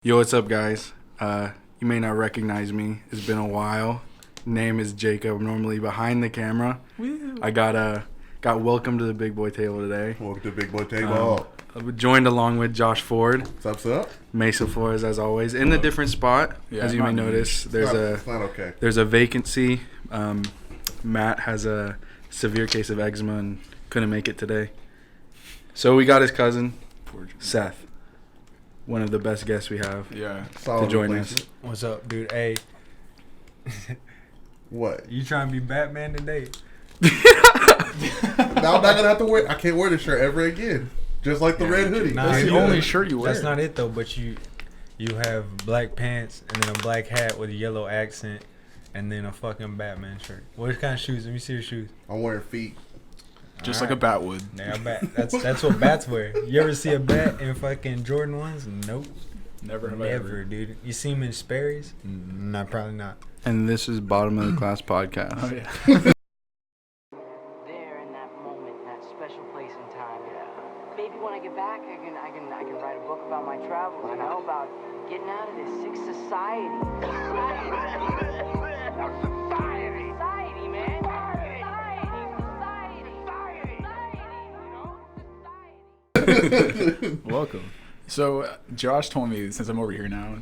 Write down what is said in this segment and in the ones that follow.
Yo, what's up, guys? You may not recognize me. It's been a while. Name is Jacob. I'm normally behind the camera. Woo. I got welcome to the big boy table today. Welcome to the big boy table. I'm joined along with Josh Ford, What's up? Mesa Flores, as always, in a different spot. Yeah, as you may notice, It's not okay. there's a vacancy. Matt has a severe case of eczema and couldn't make it today. So we got his cousin, Seth, one of the best guests we have. Yeah. Solid to join replacement. What's up, dude? Hey, What? you trying to be Batman today? Now I'm not gonna have to wear. I can't wear this shirt ever again. Just like the red hoodie. Nah, That's the you- only shirt you wear. That's not it though. But you have black pants and then a black hat with a yellow accent, and then a fucking Batman shirt. What kind of shoes? Let me see your shoes. I'm wearing feet. Just like a bat would. Nah, bat. That's what bats wear. You ever see a bat in fucking Jordan ones? Nope. Never have I Never, ever. dude. You see them in Sperry's? No, probably not. And this is Bottom of the Class Podcast. Oh yeah. There in that moment, that special place in time. Maybe when I get back, I can write a book about my travels. You know, about getting out of this sick society. Society, man. Society. Welcome. So Josh told me since I'm over here now,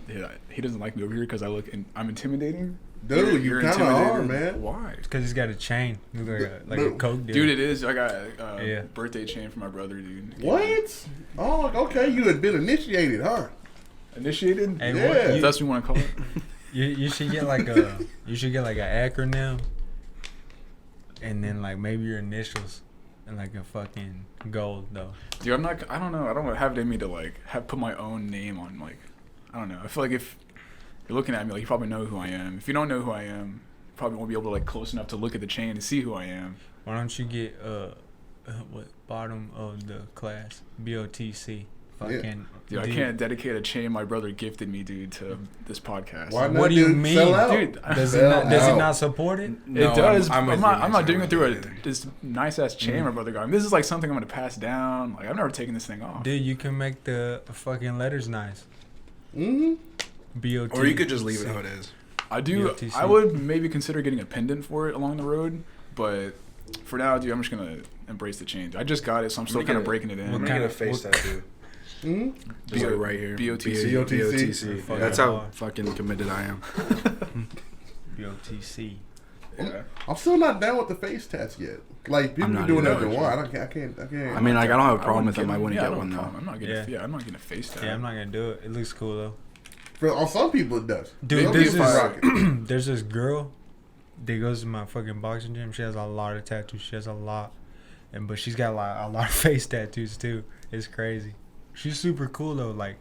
he doesn't like me over here because I'm intimidating. Dude, you You're kind of are, intimidating. man. Why? Because he's got a chain. He's like a Dude. coke deal. Dude, it is. I got a Yeah. birthday chain for my brother, dude. What? Oh, okay. You had been initiated, huh? Initiated? Hey, Yeah. what, If that's what you want to call it. You should get like an acronym, and then like maybe your initials, and like a fucking gold though. Dude, I don't know. I don't have it in me to like put my own name on, like, I don't know. I feel like if you're looking at me, like, you probably know who I am. If you don't know who I am, you probably won't be able to like close enough to look at the chain to see who I am. Why don't you get what bottom of the class BOTC? Fucking. Dude, I can't dedicate a chain my brother gifted me, dude, to this podcast. Why not, What do you dude? mean, Sell out. dude? Does it Sell not, does it out. not support it? No, It does. I'm with I'm you, not doing Mason. it through I'm with you. this nice ass chain my brother got. I mean, this is like something I'm gonna pass down. Like, I've never taken this thing off. Dude, you can make the fucking letters nice. Mm-hmm. BOT. Or you could just leave it how it is. I do. BOTC. I would maybe consider getting a pendant for it along the road, but for now, dude, I'm just gonna embrace the change. I just got it, so I'm still gonna kind of get breaking it I'm in. gonna kind get a of- face what- tattoo. Mm-hmm. Just like right here. BOTC. BOTC. Fucking That's how hard. fucking committed I am. BOTC. Yeah. I'm still not down with the face tats yet. Like people I'm are not doing either. that they want. I can't. I mean, like, I don't have a problem with them. I wouldn't get one, though. I'm not getting. Yeah. I'm not getting a face tat. Yeah, I'm not gonna do it. It looks cool though. on some people it does. Dude, Some there's people this, rock it. there's this girl that goes to my fucking boxing gym. She has a lot of tattoos. She has a lot, but she's got like a lot of face tattoos too. It's crazy. She's super cool though. Like,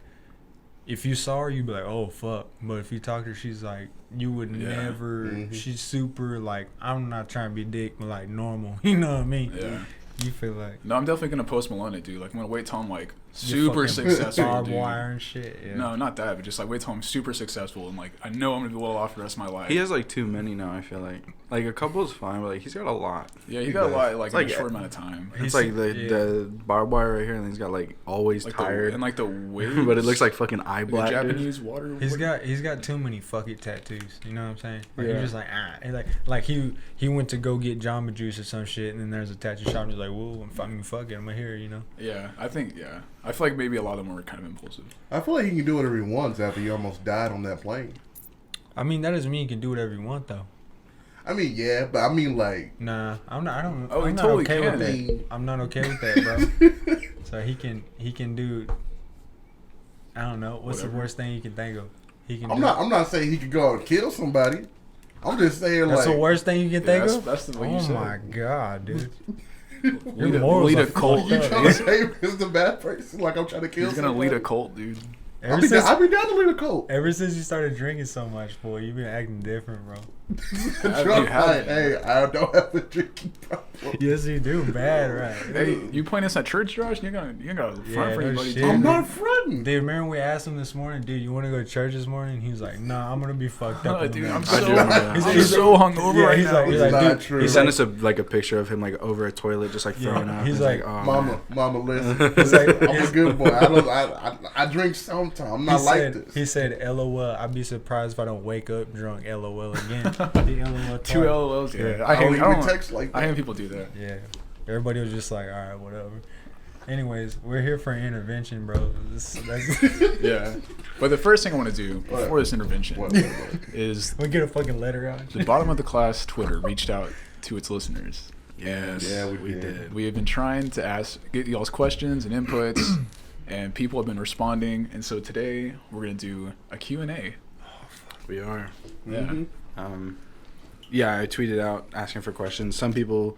if you saw her, you'd be like, "Oh fuck!" But if you talk to her, she's like, you would Yeah. never. Mhm. She's super like, I'm not trying to be dick, but like normal. You know what I mean? Yeah. You feel like No, I'm definitely gonna Post Malone it, dude. Like, I'm gonna wait till I'm like you're super fucking successful, barbed dude. wire and shit. Yeah. No, not that, but just like wait till I'm super successful and like I know I'm gonna be well off the rest of my life. He has like too many now, I feel like. Like, a couple is fine, but like, he's got a lot. Yeah, he He got a does. lot like It's in like- a short amount of time. It's like the yeah. barbed wire right here, and then he's got like always Like tired. and like the waves. But it looks like fucking eye the black. dude. Japanese water. He's got too many fuck it tattoos. You know what I'm saying? Like Yeah. you're just like and like he went to go get Jamba Juice or some shit, and then there's a tattoo shop, and he's like, whoa, fuck it, I'm here, you know. Yeah, I think I feel like maybe a lot of them were kind of impulsive. I feel like he can do whatever he wants after he almost died on that plane. I mean that doesn't mean you can do whatever you want though. I mean, yeah, but I mean, like, Nah, I'm not. I don't. Oh, he I'm not totally okay can. with that. I'm not okay with that, bro. So he can do. I don't know. What's Whatever. the worst thing you can think of? He can. I'm do. not saying he could go out and kill somebody. I'm just saying, That's like, the worst thing you can think of. That's the way you Oh said. my god, dude. Lead a, morals lead are a cult. you fucked up. trying to say he's the bad person? Like I'm trying to kill He's gonna somebody? lead a cult, dude. Ever since I'd be down to lead a cult. Ever since you started drinking so much, boy, you've been acting different, bro. Hey, I don't have a drinking problem. Yes, you do. Bad, right? Hey, you playing this at church, Josh? You ain't got to front for no anybody. shit. dude. I'm not fronting. Dude, remember we asked him this morning, dude, you want to go to church this morning? He was like, nah, I'm going to be fucked up. in the Dude, morning." I'm I so, do remember that. I'm so hungover Yeah, right he's now. like- he's It's like, not dude, true. He sent us a picture of him like over a toilet, just like Yeah, throwing up. he's It's like, oh, Mama, man. listen. He's like, I'm a good boy. I drink sometimes. I'm not like this. He said, LOL, I'd be surprised if I don't wake up drunk, LOL again. The LOL Two part. LOLs. Yeah, I don't I even don't text like I that. hate people do that. Yeah. Everybody was just like, all right, whatever. Anyways, we're here for an intervention, bro. That's Yeah, but the first thing I want to do before this intervention What? is we get a fucking letter out. the bottom of the class Twitter reached out to its listeners. Yes, Yeah, we did. did. We have been trying to get y'all's questions and inputs, and people have been responding. And so today we're gonna do a Q&A. We are. Mhm. Yeah, I tweeted out asking for questions. Some people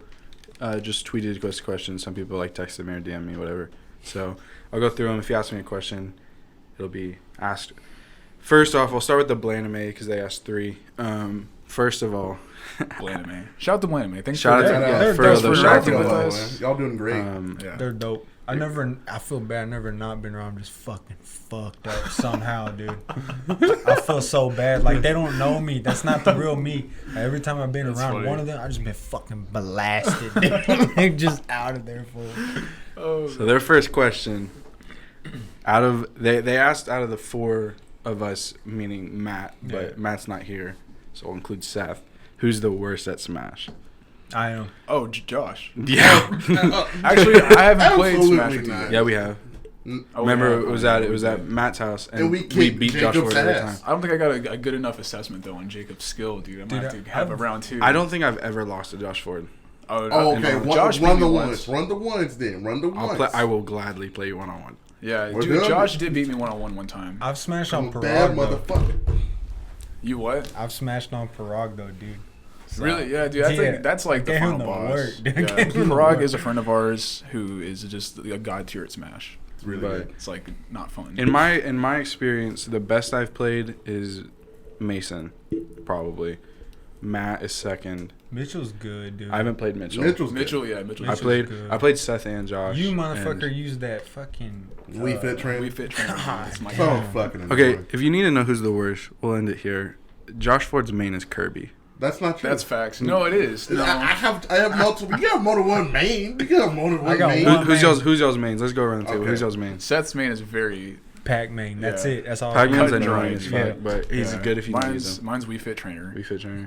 just tweeted us questions. Some people like texted me or DM me, whatever. So I'll go through them. If you ask me a question, it'll be asked. First off, I'll start with the Blaname because they asked 3. First of all, Blaname. Shout out to Blaname. Thanks shout out for to Shout out. yeah, for Thanks real though, for shout out to rocking them. with us. Y'all doing great. Yeah. They're dope. I feel bad. I never not been around. I'm just fucking fucked up somehow, dude. I feel so bad. Like they don't know me. That's not the real me. Every time I've been That's around funny. one of them, I just been fucking blasted. Dude. Just out of there, fool. Oh, So their first question, they asked out of the 4 of us, meaning Matt, but Yeah. Matt's not here, so I'll include Seth. Who's the worst at Smash? I am. oh, Josh. Yeah, Actually, I haven't played Absolutely Smash with you. not. yet. yeah, we have. Oh, Remember, yeah. it was at Matt's house, and, And we we kicked beat Josh Jacob's Ford every ass. time. I don't think I got a good enough assessment though on Jacob's skill, dude. I might Dude, have to have a I've- round 2. I don't think I've ever lost to Josh Ford. Oh, Oh, okay. Josh Run beat the me ones. once. Run the ones then. Run the ones. I will gladly play you 1-on-1. Yeah, We're dude. done. Josh did beat me 1-on-1 one time. I've smashed on Bad Parag though. motherfucker. You what? I've smashed on Parag though, dude. So, Really? Yeah, dude. I yeah, think that's like the gave him final the boss. work, dude. Yeah. Gave him the Parag work. is a friend of ours who is just a god tier at Smash. It's really But- good. It's like not fun. In my experience, the best I've played is Mason, probably. Matt is second. Mitchell's good, dude. I haven't played Mitchell. Mitchell's Mitchell, good. yeah, Mitchell. I Mitchell's played good. Seth and Josh. You and- motherfucker used that fucking We fit train. We fit trainer. It's my So guy. fucking Okay, annoying. if you need to know who's the worst, we'll end it here. Josh Ford's main is Kirby. That's not true. That's facts. No, it is. No. I have multiple. You have more than one main. You have more than I one got main. one. Who's main. y'all's mains? Let's go around the table. Okay. Who's y'all's mains? Seth's main is very. Pac-Man. That's Yeah. it. That's all. Pac-Man's Cut and annoying as dry, fuck, yeah. but he's Yeah. good if you can use him. Mine's We Fit Trainer. We fit trainer.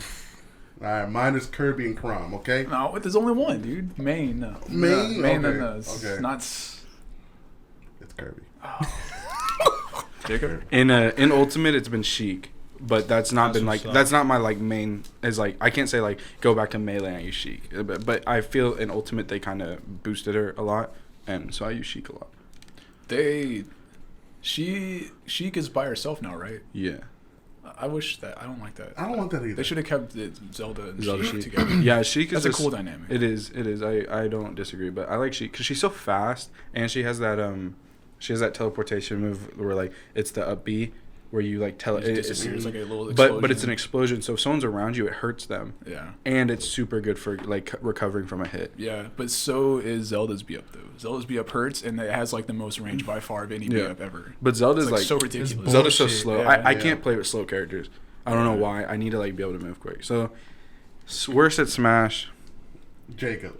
All right, mine is Kirby and Crom. Okay. No, there's only one, dude. Main. No. Main? No, main. Okay. No, it's Okay. not. It's Kirby. Jacob. In Ultimate, it's been Sheik, but that's not That's been what's like up. that's not my like main. Is like I can't say like go back to melee and I use Sheik, but I feel in Ultimate they kind of boosted her a lot, and so I use Sheik a lot. Sheik is by herself now, right? Yeah, I wish that. I don't like that. I don't want that either. They should have kept Zelda and Zelda Sheik Sheik. together. Yeah, Sheik is That's a this- cool dynamic. It is. I don't disagree, but I like Sheik because she's so fast and she has that teleportation move where like it's the up B where you like It just disappears like a little but it's an explosion. explosion. So if someone's around you, it hurts them, Yeah. and it's super good for like recovering from a hit. Yeah, but so is Zelda's B up though. Zelda's B up hurts, and it has like the most range by far of any B Yeah. up ever. But Zelda's It's like so ridiculous. Zelda's so bullshit. slow. Yeah, I yeah. can't play with slow characters. I don't know why. I need to like be able to move quick. So worst at Smash Jacob.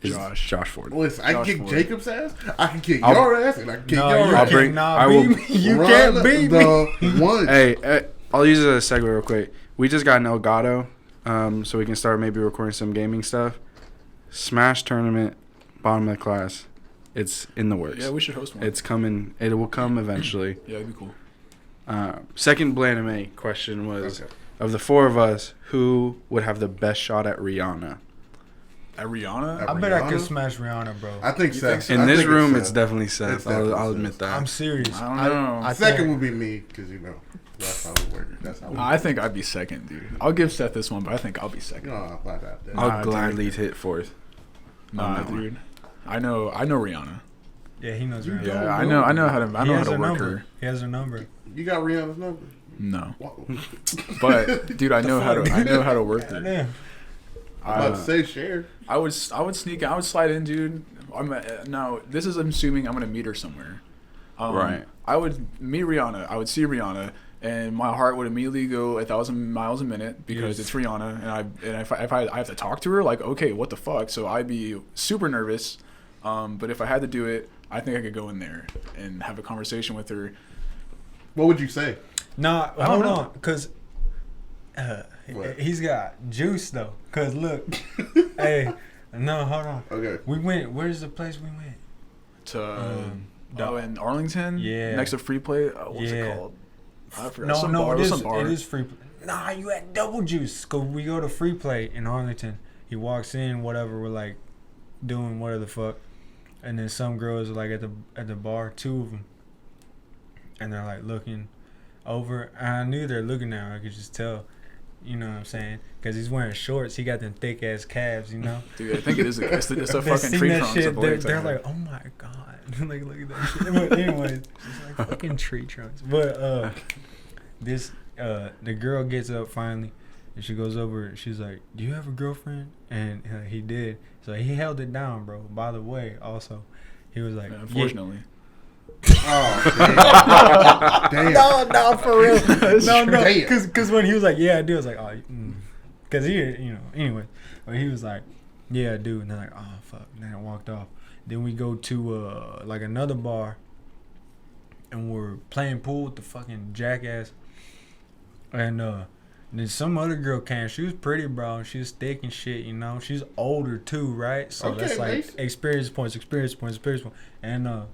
is Josh. Josh Ford. Listen, I can Josh kick Ford. Jacob's ass. I can kick I'll- your ass, and I can kick No, your you ass. bring- cannot I will- beat me. You Run can't beat me. the one. Hey, I'll use it as a segue real quick. We just got an Elgato, so we can start maybe recording some gaming stuff. Smash tournament, bottom of the class. It's in the works. Yeah, we should host one. It's coming. It will come eventually. Yeah, it'd be cool. Second Blaname question was, Okay. of the 4 of us, who would have the best shot at Rihanna? At Rihanna? At I bet I could Rihanna? smash Rihanna, bro. I think You Seth. think so? In I this think room, Seth. it's definitely Seth. It's definitely I'll Seth. admit that. I'm serious. I don't know. I Second think- would be me, because that's how it works. That's how it works. I think I'd be second, dude. I'll give Seth this one, but I think I'll be second. No, not that. I'll Nah, gladly hit 4th. Nah, that one. dude. I know Rihanna. Yeah, he knows Rihanna. Yeah, don't I know. know how to He know how has to her work number. her. He has her number. You got Rihanna's number. No. What? But dude, I know how to work it. Damn. I'm about to say share. I would sneak. I would slide in, dude. Now this is assuming I'm gonna meet her somewhere. Right. I would meet Rihanna. I would see Rihanna, and my heart would immediately go 1,000 miles a minute because it's Rihanna, and if I have to talk to her, like, okay, what the fuck? So I'd be super nervous. But if I had to do it, I think I could go in there and have a conversation with her. What would you say? Nah, don't hold know. on, cause What? he's got juice though. Cause look, hey, no, hold on. Okay. We went. Where's the place we went? To in Arlington, Yeah. next to Free Play. What's it Yeah. called? I forgot. No, Bar. it is. Some bar. It is free. Nah, you had double juice. Cause we go to Free Play in Arlington. He walks in, whatever. We're like doing whatever the fuck, and then some girls are like at the bar, 2 of them, and they're like looking over. And I knew they're looking at her. I could just tell. You know what I'm saying? Because he's wearing shorts. He got them thick ass calves. You know. Dude, I think it is. It's a They fucking seen tree that trunks. shit, of they're legs I have. like, oh my god, like look at that shit. But anyways, it's like fucking tree trunks. But the girl gets up finally, and she goes over. She's like, "Do you have a girlfriend?" And he did. So he held it down, bro. By the way, also, he was like, Yeah, unfortunately. Oh, damn. No, for real. No, Damn. because when he was like, "Yeah, I do," I was like, "Oh," because he, anyway. But he was like, "Yeah, I do," and they're like, "Oh, fuck," and then I walked off. Then we go to like another bar, and we're playing pool with the fucking jackass, and then some other girl came. She was pretty, bro. She was thick and shit, you know. She's older too, right? So Okay, that's like nice. experience points, and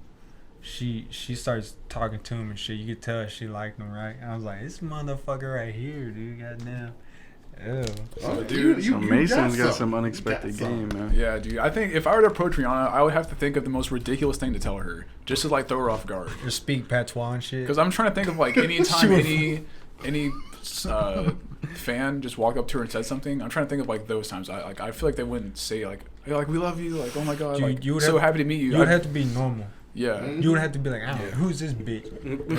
she starts talking to him and shit. You could tell she liked him, right? And I was like, this motherfucker right here, dude. Goddamn. Ew. Oh, dude, So Mason's got some unexpected game, man. Yeah, dude. I think if I were to approach Rihanna, I would have to think of the most ridiculous thing to tell her, just to like throw her off guard. Just speak patois and shit. Because I'm trying to think of like any time would- any fan just walked up to her and said something. I'm trying to think of like those times. I feel like they wouldn't say like, hey, like we love you, like oh my god, like you would so have- happy to meet you. You would have to be normal. Yeah. You would have to be like, I don't know, who's this bitch,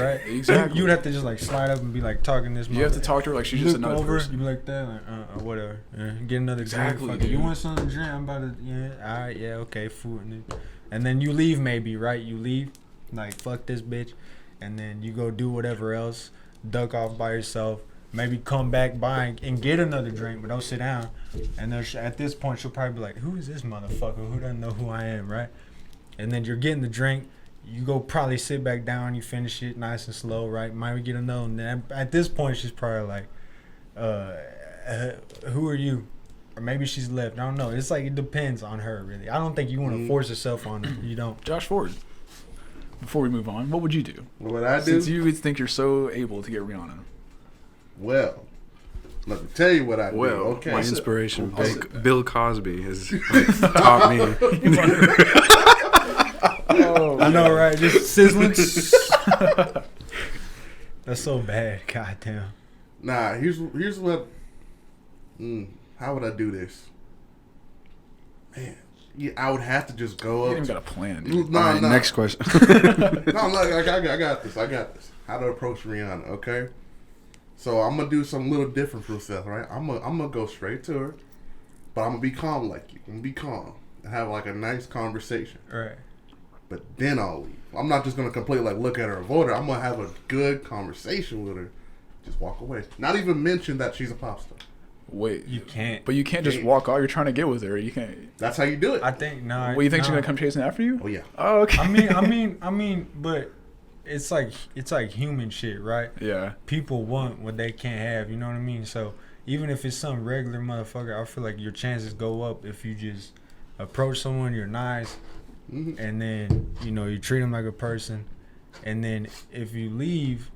right? Exactly. You would have to just like slide up and be like talking this. You have to talk to her like she's You just look another over, person. you be like that, like or whatever. Yeah, get another Exactly, drink. Fuck it. You dude. want something to drink? I'm about to. Yeah, all right, yeah, okay, food, and then you leave maybe, right? You leave, like fuck this bitch, and then you go do whatever else, duck off by yourself. Maybe come back by and get another drink, but don't sit down. And then at this point, she'll probably be like, "Who is this motherfucker? Who doesn't know who I am?" Right? And then you're getting the drink. You go probably sit back down. You finish it nice and slow, right? Might get another one. Then at this point, she's probably like, "Who are you?" Or maybe she's left. I don't know. It's like it depends on her, really. I don't think you want to force yourself on her. You don't. Josh Ford. Before we move on, what would you do? What would I do? Since you think you're so able to get Rihanna. Well, let me tell you what I do. Well, Okay. my inspiration, I'll sit back. Bill Cosby, has taught me. I know, right? Just sizzling. That's so bad. God damn. Nah, here's what. How would I do this? Man, yeah, I would have to just go You up. ain't even got a plan, dude. No, All right, no. next question. No, look, I got this. I got this. How to approach Rihanna, okay? So I'm gonna do something a little different for Seth, right? I'm gonna go straight to her, but I'm gonna be calm like you. I'm gonna be calm and have like a nice conversation. Right. But then I'll leave. I'm not just gonna completely like look at her, avoid her. I'm gonna have a good conversation with her. Just walk away. Not even mention that she's a pop star. Wait, You can't. but you can't just walk out. You're trying to get with her. You can't. That's how you do it. I think no. What, you think she's gonna come chasing after you? Oh yeah. Oh, okay. I mean, but it's like human shit, right? Yeah. People want what they can't have. You know what I mean? So even if it's some regular motherfucker, I feel like your chances go up if you just approach someone, you're nice, Mhm. and then you treat them like a person, and then if you leave,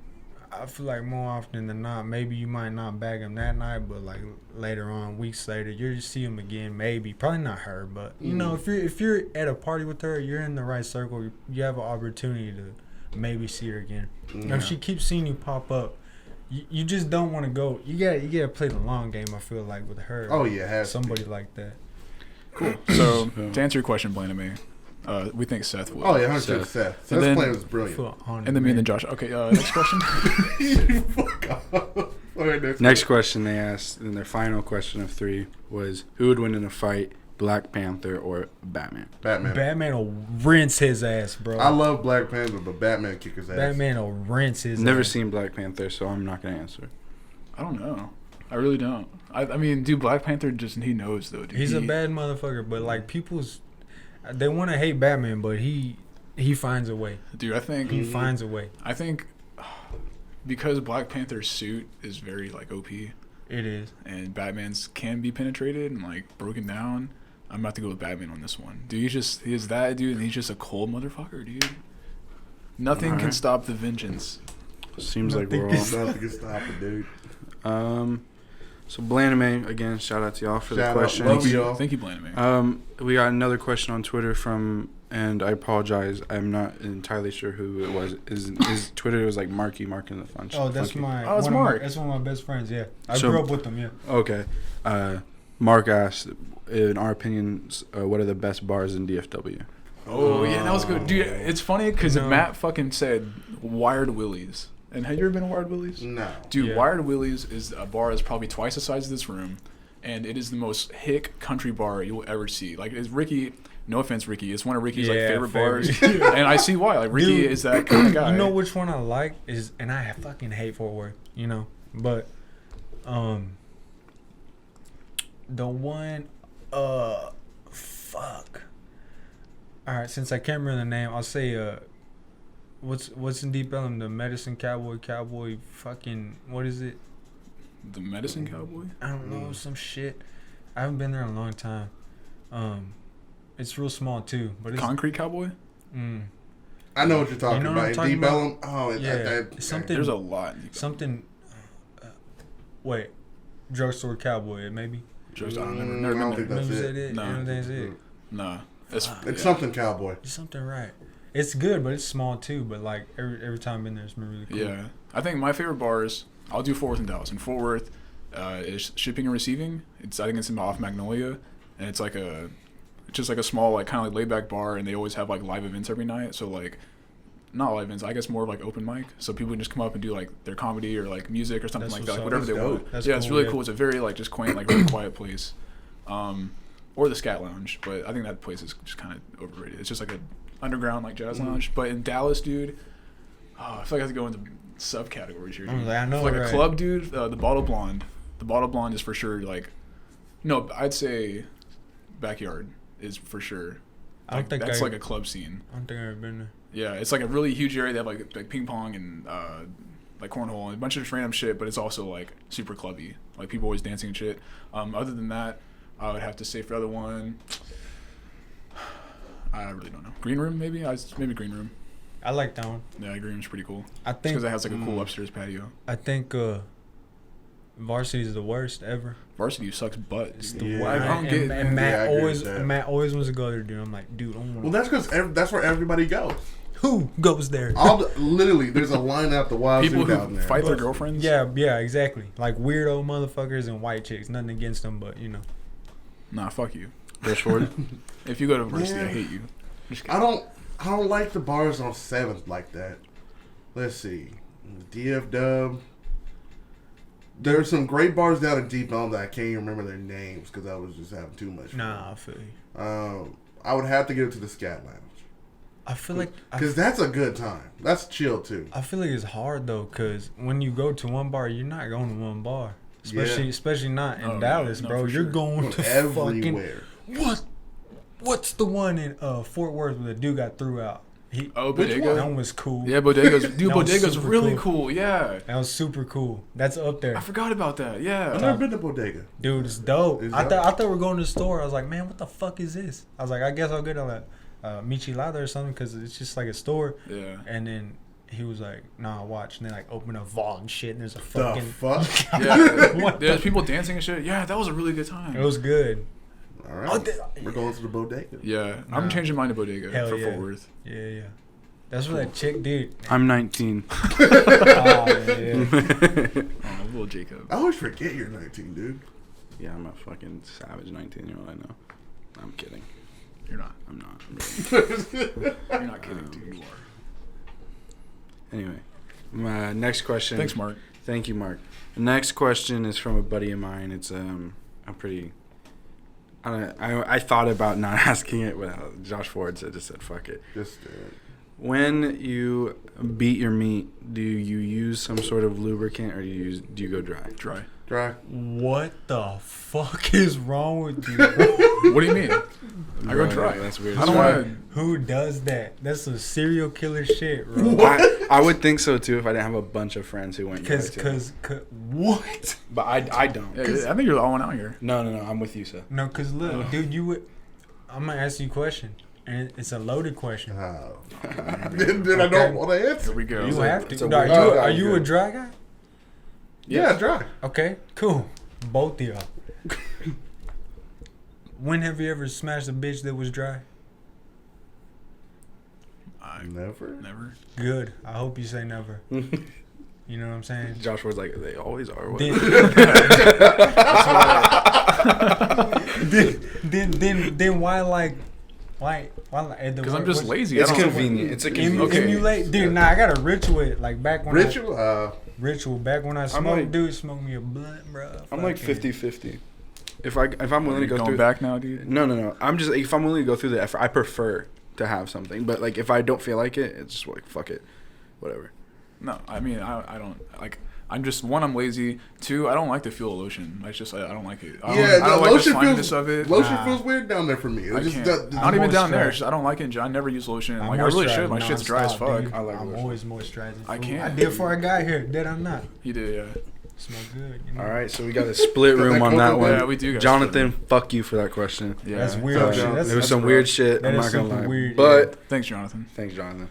I feel like more often than not, maybe you might not bag them that night, but like later on, weeks later, you just see them again. Maybe, probably not her, but if you're at a party with her, you're in the right circle. You have an opportunity to maybe see her again. Yeah. If she keeps seeing you pop up, you just don't want to go. You gotta play the long game. I feel like with her. Oh yeah, has somebody like that. Cool. So to answer your question, Blaine and me, we think Seth would. Oh yeah, 100% Seth. Seth. And Seth's then- plan was I brilliant. feel honored, And then me and man. then Josh. Okay. Next question. Fuck off. Alright, Next question they asked, and their final question of 3 was, who would win in a fight, Black Panther or Batman? Batman. Batman will rinse his ass, bro. I love Black Panther, but Batman kick his ass. Batman will rinse his Never ass. seen Black Panther, so I'm not going to answer. I don't know. I really don't. I mean, dude, Black Panther he knows though. Dude. He's a bad motherfucker, but like they want to hate Batman, but he finds a way. Dude, I think He finds a way. I think because Black Panther's suit is very like OP, It is. and Batman's can be penetrated and like broken down. I'm about to go with Batman on this one. Dude, he is that dude, and he's just a cold motherfucker, dude. Nothing can Alright. stop the vengeance. Seems like Nothing we're all... Nothing can stop it, dude. So Blaname, again, shout out to y'all for Shout the out. question. Love y'all. Thank you, Blaney. We got another question on Twitter from, and I apologize, I'm not entirely sure who it was. His Twitter was like Marky Mark in the Funch. Oh, that's Funky. my. Oh, it's one of my- Mark. That's one of my best friends. Yeah, I So- grew up with them. Yeah. Okay. Mark asked, in our opinions, what are the best bars in DFW? Oh yeah, that was good, dude. It's funny because No. Matt fucking said Wired Willie's. And have you ever been to Wired Willie's? No. Dude, Yeah. Wired Willie's is a bar that's probably twice the size of this room, and it is the most hick country bar you'll ever see. Like, it's Ricky. No offense, Ricky. It's one of Ricky's like Yeah, favorite favorite. bars, and I see why. Like, Ricky Dude, is that kind of guy. You know which one I like is, and I fucking hate Fort Worth. You know, but the one, fuck. All right, since I can't remember the name, I'll say what's in Deep Ellum? The Medicine Cowboy, fucking, what is it? The Medicine Cowboy. I don't know, some shit. I haven't been there in a long time. It's real small too, but it's Concrete Cowboy. I know what you're talking You know what I'm about. talking Deep about? Ellum. Oh, Yeah, something- There's a lot. in Deep Ellum. something. Wait, drugstore cowboy maybe. Just, I don't remember. I Never don't been think there. that's Maybe it. that it. No. You know that's it. Nah. It's It's yeah. something cowboy. There's something right. It's good, but it's small too. But like every time I've been there, it's been really cool. Yeah, I think my favorite bars. I'll do Fort Worth and Dallas. And Fort Worth is shipping and receiving. I think it's in off Magnolia, and it's just like a small like kind of like laid back bar, and they always have like live events every night. So like, not live events. I guess more of like open mic. So people can just come up and do like their comedy or like music or something That's like that, what's like up. whatever they That's want. dope. That's yeah, it's cool, really yeah. cool. It's a very like just quaint, like really quiet place. Or the Scat Lounge, but I think that place is just kind of overrated. It's just like a underground like jazz lounge. But in Dallas, dude, I feel like I have to go into subcategories here. Dude. I know, For like right? a club, dude, the Bottle Blonde. The Bottle Blonde is for sure like, no, I'd say Backyard is for sure. I don't think that's I- like a club scene. I don't think I've ever been there. Yeah, it's like a really huge area. They have like ping pong and like cornhole and a bunch of just random shit, but it's also like super clubby. Like people always dancing and shit. Other than that, I would have to say for the other one, I really don't know. Green Room maybe? Maybe Green Room. I like that one. Yeah, Green Room's pretty cool. I think Because it has like a cool upstairs patio. I think Varsity is the worst ever. Varsity sucks butt. It's dude. the Yeah. worst. I don't get. And Matt Yeah, I agree always with that. Matt always wants to go there, dude. I'm like, dude, I don't Well, want. that's because that's where everybody goes. Who goes there? Literally, there's a line out the wazoo People down who there. fight their girlfriends. Yeah, exactly. Like weirdo motherfuckers and white chicks. Nothing against them, but you know. Nah, fuck you. Bush Ford? If you go to Varsity, I Man. hate you. Just kidding. I don't like the bars on 7th like that. Let's see. DF Dub. There's some great bars down in Deep Ellum that I can't even remember their names because I was just having too much fun. Nah, I feel you. I would have to give it to the Scat Lounge. I feel like Because that's a good time. That's chill too. I feel like it's hard though, cause when you go to one bar, you're not going to one bar, especially not in Oh, Dallas, no, bro. for You're sure. going to fucking Everywhere. what's the one in Fort Worth where the dude got threw out? Oh, Which Bodega. That one was cool. Yeah, Bodega's. Dude, That was Bodega's super really cool. cool. Yeah. That was super cool. That's up there, I forgot about that. I've Yeah. never been to Bodega. dude. It's dope. Is I that- thought we were going to the store. I was like, man, what the fuck is this? I was like, I guess I'll get a Michelada or something because it's just like a store. Yeah. And then he was like, nah, watch. And they like open a vault and shit, and there's a The fucking. fuck? Yeah. What There's the- people dancing and shit. Yeah, that was a really good time. It was good. All right. We're going to the Bodega. Yeah, Nah. I'm changing mine to Bodega Hell for yeah. Fort Worth. Yeah. That's what that chick did. I'm 19. Oh, yeah. Oh, little Jacob. I always forget you're 19, dude. Yeah, I'm a fucking savage 19-year-old, I know. I'm kidding. You're not. I'm not. I'm really- You're not kidding, dude. You are. Anyway, my next question. Thanks, Mark. Thank you, Mark. Next question is from a buddy of mine. It's I thought about not asking it, but Josh Ford just said fuck it. Just do it. When you beat your meat, do you use some sort of lubricant or do you go dry? Dry. Dry. What the fuck is wrong with you, bro? What do you mean? I go Right, dry. That's weird. I don't want to. Who does that? That's some serial killer shit, bro. I would think so too if I didn't have a bunch of friends who went dry too. Cause, what? But I don't. Yeah, I think you're the only one out here. No, I'm with you, Seth. No, cause look, dude, I'm gonna ask you a question, and it's a loaded question. Oh. Then I don't want to answer. Here we go. You have it's a to. weird- Are you a dry guy? Yeah, dry. Okay, cool. Both of y'all. When have you ever smashed a bitch that was dry? Never. Never. Good. I hope you say never. You know what I'm saying? Josh was like, they always are. Then, then why like Because I'm just lazy. It's I don't- convenient. It's a convenient. Okay. emulate, dude. Nah, I got a ritual. Like back when Ritual. back when I smoked, like- dude, smoke me a blunt, bro. I'm like Fucking- 50-50. If I'm willing to go going through back now, dude. No. I'm just if I'm willing to go through the effort, I prefer to have something. But like if I don't feel like it, it's just like fuck it, whatever. No, I mean I don't like. I'm just I'm lazy. 2, I don't like the feel of lotion. It's just I don't like it. I don't like the sliminess of it. Lotion feels weird down there for me. I It just can't. does- Not even down there. moisturized. It's just, I don't like it. I never use lotion. I'm Like I really should. moisturized My shit's dry as nonstop, fuck. dude. I like I'm lotion. always moisturizing. I fool. can't. I did before I got here. Did I not? You did, yeah. Smell good. You know? All right, so we got a split room on that one. Yeah, we do got a Jonathan, fuck you for that question. Yeah. That's weird. So, shit. John, That's, It was that's some rough. weird shit. That I'm is not gonna super lie. weird, But Thanks, Jonathan. thanks, Jonathan.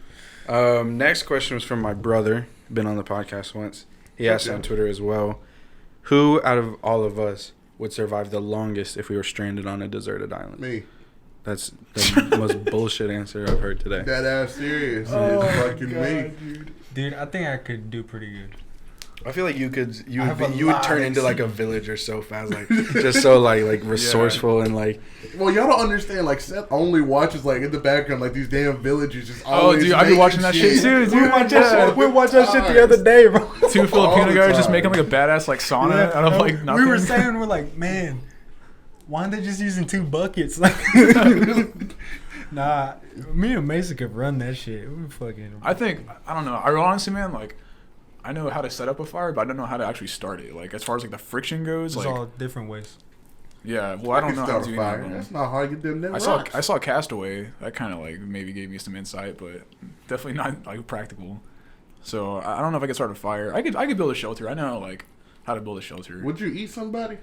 Next question was from my brother. Been on the podcast once. He asked on Twitter as well. Who out of all of us would survive the longest if we were stranded on a deserted island? Me. That's the most bullshit answer I've heard today. That ass serious. Oh, It's fucking me. Dude, I think I could do pretty good. I feel like you I have a would lot turn of into like a villager so fast, like just so like resourceful and like. Well, y'all don't understand. Like Seth only watches like in the background, like these damn villagers just Oh, always. dude, I be making watching that shit too, dude. Yeah. We watched that shit the other day, bro. 2 All Filipino the guys just time. making like a badass like sauna out of like nothing. We were saying, we're like, man, why aren't they just using 2 buckets? Like, nah, me and Mason could run that shit. We fucking. I think I don't know. I honestly, man, like I know how to set up a fire, but I don't know how to actually start it. Like as far as like the friction goes, There's like all different ways. yeah. Well, I don't know how to start a do fire. that. That's not hard. Get them I rocks. saw Castaway. That kind of like maybe gave me some insight, but definitely not like practical. So I don't know if I could start a fire. I could build a shelter. I know like how to build a shelter. Would you eat somebody?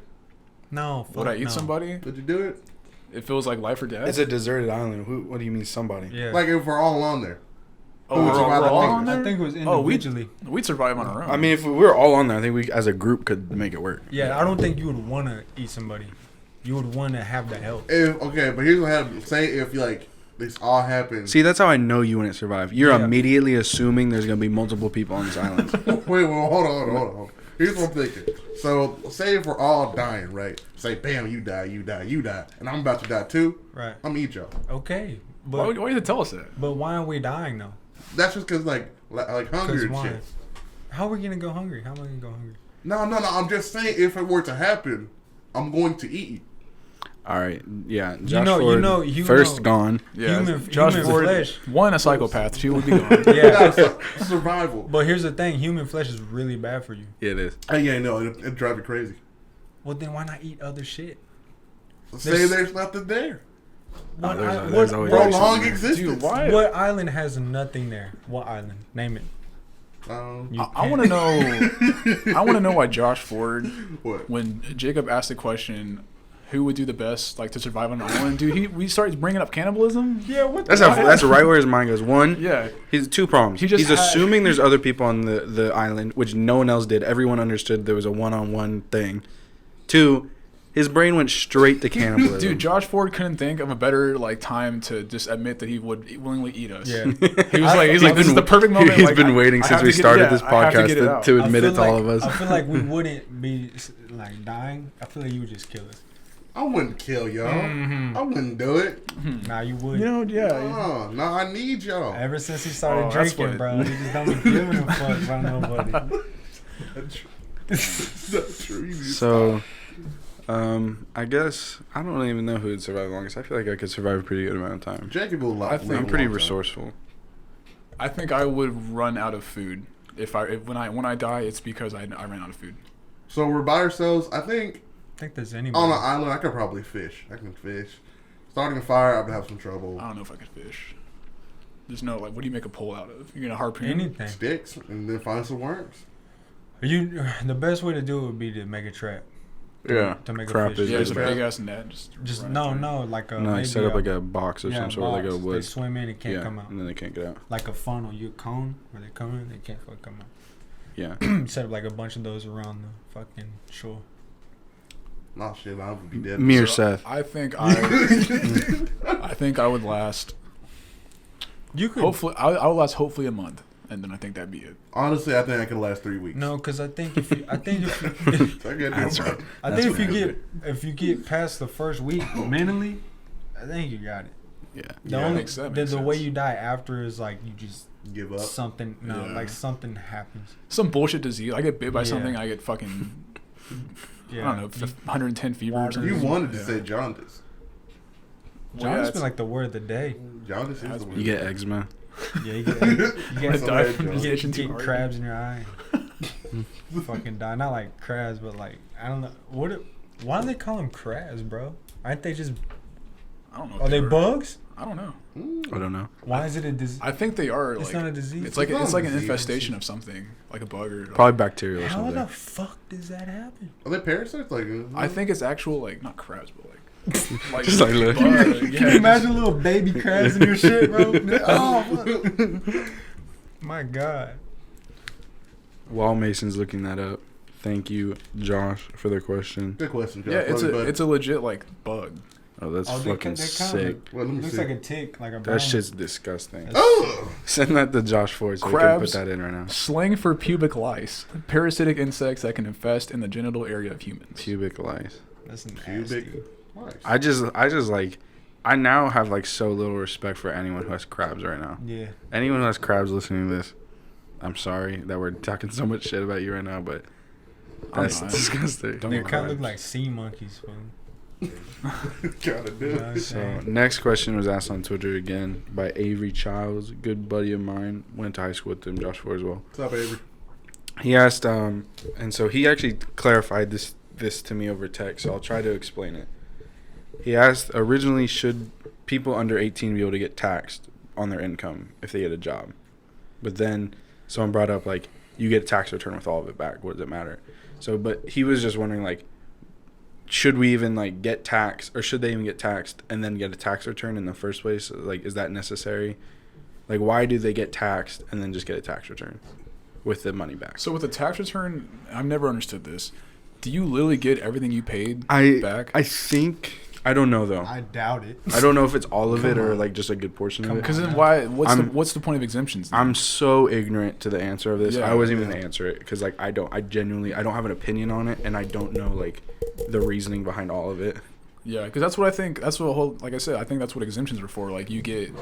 No. Would I eat no. somebody? Would you do it? It feels like life or death. It's a deserted island. What do you mean somebody? Yeah. Like if we're all on there. Oh, Who we're would all, survive we're the all longest? on there? I think it was Oh, individually. we'd survive on our own. I mean, if we were all on there, I think we as a group could make it work. Yeah, I don't think you would want to eat somebody. You would want to have the help. Okay, but here's what happens. Say if like this all happens. See, that's how I know you wouldn't survive. You're Yeah. immediately assuming there's gonna be multiple people on this island. Wait, well, hold on. Here's what I'm thinking. So, say if we're all dying, right? Say, bam, you die, and I'm about to die too. Right. I'm gonna eat y'all. Okay. why But do you tell us that? but why are we dying though? That's just because like hunger Because and why? shit. How are we gonna go hungry? How am I gonna go hungry? No. I'm just saying if it were to happen, I'm going to eat. All right, yeah. Josh know- Ford, you first know. gone. Yeah, Human- Josh human Ford, flesh. 1, a psychopath. 2 would be gone. Yeah. That's survival. But here's the thing: human flesh is really bad for you. Yeah, it is. Yeah, no, it'd drive me crazy. Well, then why not eat other shit? Say there's nothing there. What, there's always what, something Prolonged there. existence. Dude, why? what island has nothing there? What island? Name it. You I can't- want to know. I want to know why Josh Ford, What? when Jacob asked the question, who would do the best like to survive on an island? Dude, we started bringing up cannibalism. Yeah, what? That's right where his mind goes. One, Yeah. he's 2 problems. He just He's had- assuming there's other people on the island, which no one else did. Everyone understood there was a one-on-one thing. 2, his brain went straight to cannibalism. Dude, Josh Ford couldn't think of a better like time to just admit that he would willingly eat us. Yeah. He was like, this is the perfect moment. He's like, been waiting I since have we to get- started yeah, this I have to podcast get it out. to I admit feel it to all like- of us. I feel like we wouldn't be like dying. I feel like you would just kill us. I wouldn't kill y'all. Mhm. I wouldn't do it. Nah, you would. You know, yeah. No, I need y'all. Ever since he started Oh, that's drinking, what- bro, he just don't be giving a fuck about nobody. It's not true. You need to So, stop. I guess I don't even know who would survive the longest. I feel like I could survive a pretty good amount of time. Jacob will I think- I'm pretty resourceful. I think I would run out of food if when I die. It's because I ran out of food. So we're by ourselves. I think I think there's anybody. on an island, I could probably fish. I can fish. Starting a fire, I would have some trouble. I don't know if I could fish. There's no like, what do you make a pole out of? You're gonna harpoon anything. Sticks, and then find some worms. The best way to do it would be to make a trap. Yeah, To make a crap fish. is Yeah, good. there's a big ass net. Just run it through. no, like a No, you maybe set up like a box or some sort, like a box. They wood. swim in and can't Yeah, come out. and then they can't get out. Like a funnel, you cone where they come in, they can't fucking come out. Yeah. Set up like a bunch of those around the fucking shore. Nah, shit, I would be dead. Me or So Seth? I think I think I would last. You could Hopefully, I would last hopefully a month, and then I think that'd be it. Honestly, I think I could last 3 weeks. no, because I think if you, That's right. I think if you get past the first week mentally, I think you got it. Yeah. The Yeah, only makes the sense. way you die after is like you just Give up. something Yeah. like something happens. Some bullshit disease. I get bit by Yeah. something. I get fucking Yeah, I don't know, 110 fever or Water. something. You wanted to Yeah. say jaundice. Well, yeah, John's it's- been like the word of the day. Jaundice is the word. You get eczema. Yeah, you get So die bad, from Joe. this you itching too get hard. crabs in your eye. You fucking die. Not like crabs, but like I don't know why do they call them crabs, bro? Aren't they just? I don't know. if Are they were- bugs? I don't know. I don't know. Why is it a disease? I think they are. It's Like, not a disease. It's like It's not it's a like an disease. infestation of something, like a bug or. Probably bacterial or How the something. fuck does that happen? Are they parasites? Like, I think it's actual like not crabs, but like Just like look. bug, Can yeah, you imagine little baby crabs in your shit, bro? Oh, fuck. My God. While Mason's looking that up, thank you, Josh, for the question. good question, Josh. Yeah, it's Love you, bud. a legit like bug. Oh, that's Oh, fucking they sick. Well, let me looks see. like a tick, like a. That brown- shit's disgusting. That's- Oh! Send that to Josh Ford so we can put Crabs. that in right now. Slang for pubic lice, parasitic insects that can infest in the genital area of humans. Pubic lice. That's nasty. Cubic. Nice. I just like, I now have like so little respect for anyone who has crabs right now. Yeah. Anyone who has crabs listening to this, I'm sorry that we're talking so much shit about you right now, but that's not. disgusting. Don't They get kind of look crabs. like sea monkeys, man. Gotta do You know what it. I'm So saying? next question was asked on Twitter again by Avery Childs, a good buddy of mine. Went to high school with him, Josh Ford as well. What's up, Avery? He asked, and so he actually clarified this to me over text. So I'll try to explain it. He asked originally, should people under 18 be able to get taxed on their income if they get a job? But then someone brought up like, you get a tax return with all of it back. What does it matter? So, but he was just wondering like, should we even like get taxed, or should they even get taxed and then get a tax return in the first place? Like, is that necessary? Like, why do they get taxed and then just get a tax return with the money back? So with a tax return, I've never understood this. Do you literally get everything you paid back? I think, I don't know though. I doubt it. I don't know if it's all of it Come or on. like just a good portion of it. Because then why? I'm- What's the point of exemptions? then? I'm so ignorant to the answer of this. Yeah, I wasn't even yeah. gonna answer it because like I don't have an opinion on it, and I don't know like the reasoning behind all of it. Yeah, because that's what I think. That's what whole like I said. I think that's what exemptions are for. Like you get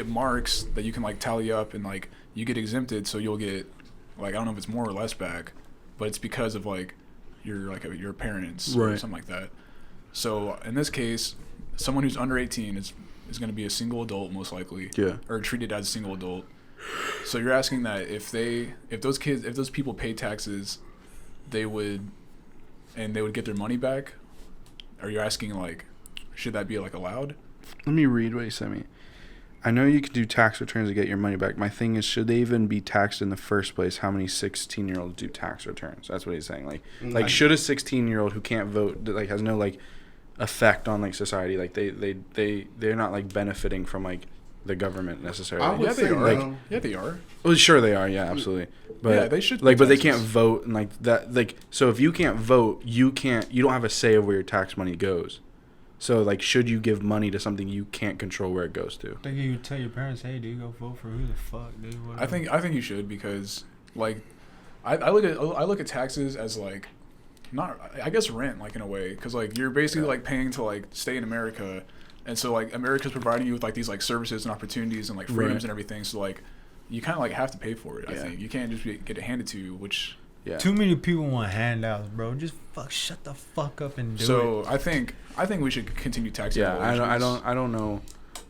marks that you can like tally up, and like you get exempted, so you'll get like I don't know if it's more or less back, but it's because of like your parents or Right. something like that. So in this case, someone who's under 18 is going to be a single adult most likely. Yeah. Or treated as a single adult. So you're asking that if those people pay taxes, they would get their money back? Are you asking like, should that be like allowed? Let me read what he sent me. I know you can do tax returns to get your money back. My thing is, should they even be taxed in the first place? How many 16-year-olds do tax returns? That's what he's saying. Like should a 16-year-old who can't vote, that like has no like effect on like society, like they're not like benefiting from like the government necessarily? I would Yeah, they say are. no. Yeah, they are. Well, sure they are, yeah, absolutely. But Yeah, they should like, pay but they taxes. can't vote and like that. Like, so if you can't vote, you don't have a say of where your tax money goes. So like, should you give money to something you can't control where it goes to? I think you tell your parents, hey, dude, go vote for who the fuck, dude. Whatever. I think you should because like I look at taxes as like not I guess rent like in a way because like you're basically like paying to like stay in America, and so like America's providing you with like these like services and opportunities and like freedoms Right. and everything. So like you kind of like have to pay for it. I Yeah. think you can't just get it handed to you, which Yeah. Too many people want handouts, bro. Just shut the fuck up and do it. So I think we should continue taxing. Yeah, religions. I don't know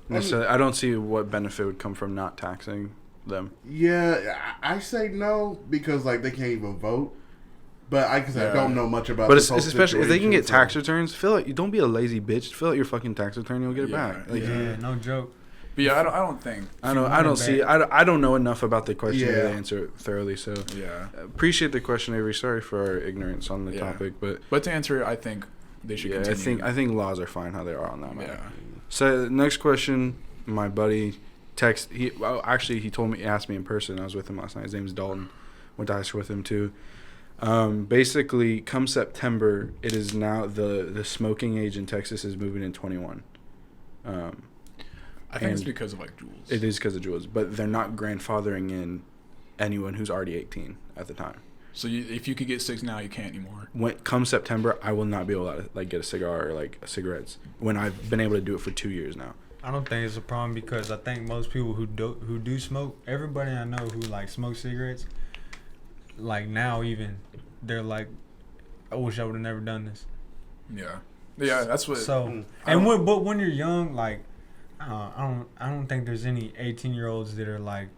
necessarily. I don't see what benefit would come from not taxing them. Yeah, I say no because like they can't even vote. But I don't know much about. But this it's whole especially if they can get situation, tax returns. Fill it. Don't be a lazy bitch. Fill out your fucking tax return. You'll get it Yeah, back. Like, Yeah, no joke. But yeah, I don't think. I don't see. I don't know enough about the question to Yeah. answer it thoroughly. So Yeah. appreciate the question, Avery. Sorry for our ignorance on the Yeah. topic, but But to answer it, I think they should yeah, continue. I think laws are fine how they are on that matter. Yeah. So next question, my buddy he told me, he asked me in person. I was with him last night. His name's Dalton. Went to high school with him too. Basically, come September, it is now the smoking age in Texas is moving in 21. I think it's because of like Jules. It is because of Jules, but they're not grandfathering in anyone who's already 18 at the time. So if you could get 6 now, you can't anymore. Come September, I will not be able to like get a cigar or like cigarettes when I've been able to do it for 2 years now. I don't think it's a problem because I think most people who do smoke, everybody I know who like smokes cigarettes, like now even, they're like, I wish I would have never done this. Yeah. Yeah, that's what. So but when you're young, like I don't think there's any 18-year-olds that are like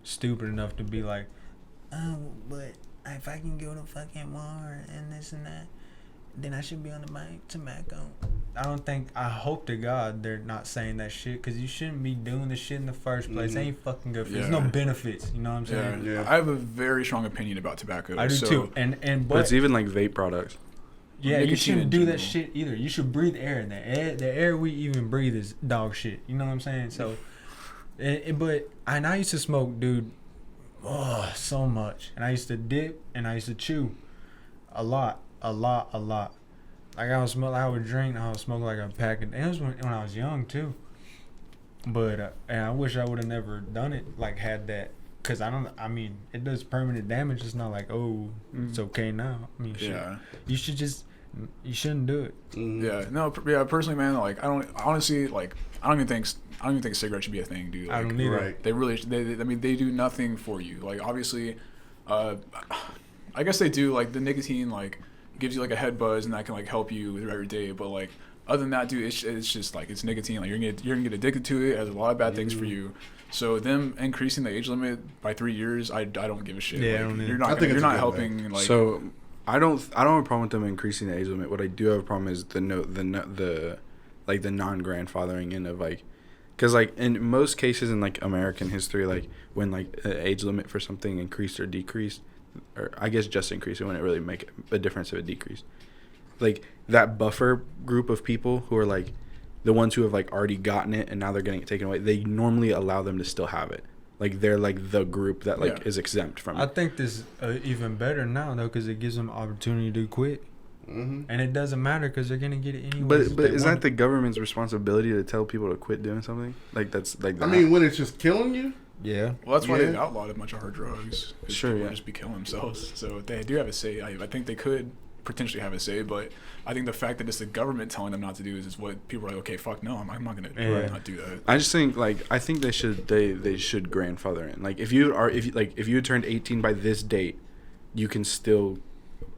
stupid enough to be like, oh, but if I can go to fucking Walmart and this and that, then I should be on the mic tobacco. I hope to God they're not saying that shit because you shouldn't be doing this shit in the first place. It ain't fucking good for you. There's no benefits, you know what I'm saying? Yeah. I have a very strong opinion about tobacco. I do too. But it's even like vape products. Yeah, you nicotine shouldn't in do general. that shit either. You should breathe air in there. The air we even breathe is dog shit. You know what I'm saying? So, I used to smoke, dude, so much. And I used to dip and I used to chew a lot. Like I would drink and I would smoke like a pack. And it was when I was young too. But and I wish I would have never done it. Like had that. Cause it does permanent damage. It's not like, oh, it's okay now. I mean, shit. Yeah. You shouldn't do it. Yeah. No. Yeah. Personally, man, like I don't even think cigarettes should be a thing, dude. Like, I don't either. Right. They really. They do nothing for you. Like obviously, I guess they do. Like the nicotine, like gives you like a head buzz, and that can like help you throughout your day. But like other than that, dude, it's just like it's nicotine. Like you're gonna get addicted to it. It has a lot of bad things for you. So them increasing the age limit by 3 years, I don't give a shit. Yeah, like, I don't you're I not think you're it's a not good helping. Like So I don't have a problem with them increasing the age limit. What I do have a problem is the non-grandfathering in of like, because like in most cases in like American history, like when like the age limit for something increased or decreased, or I guess just increased, it wouldn't really make a difference if it decreased. Like that buffer group of people who are like the ones who have like already gotten it and now they're getting it taken away, they normally allow them to still have it. Like they're like the group that like is exempt from I it. think this even better now though because it gives them opportunity to quit. Mm-hmm. And it doesn't matter because they're gonna get it anyway. But is that the government's responsibility to tell people to quit doing something? Like that's like that. I mean, when it's just killing you. Yeah. Well, that's why Yeah. they've outlawed a bunch of hard drugs. 'Cause Sure, people yeah. just be killing themselves. So they do have a say. I think they could potentially have a say, but I think the fact that it's the government telling them not to do is what people are like, okay, fuck no, I'm not gonna not do that. I just think I think they should grandfather in. Like if you turned 18 by this date, you can still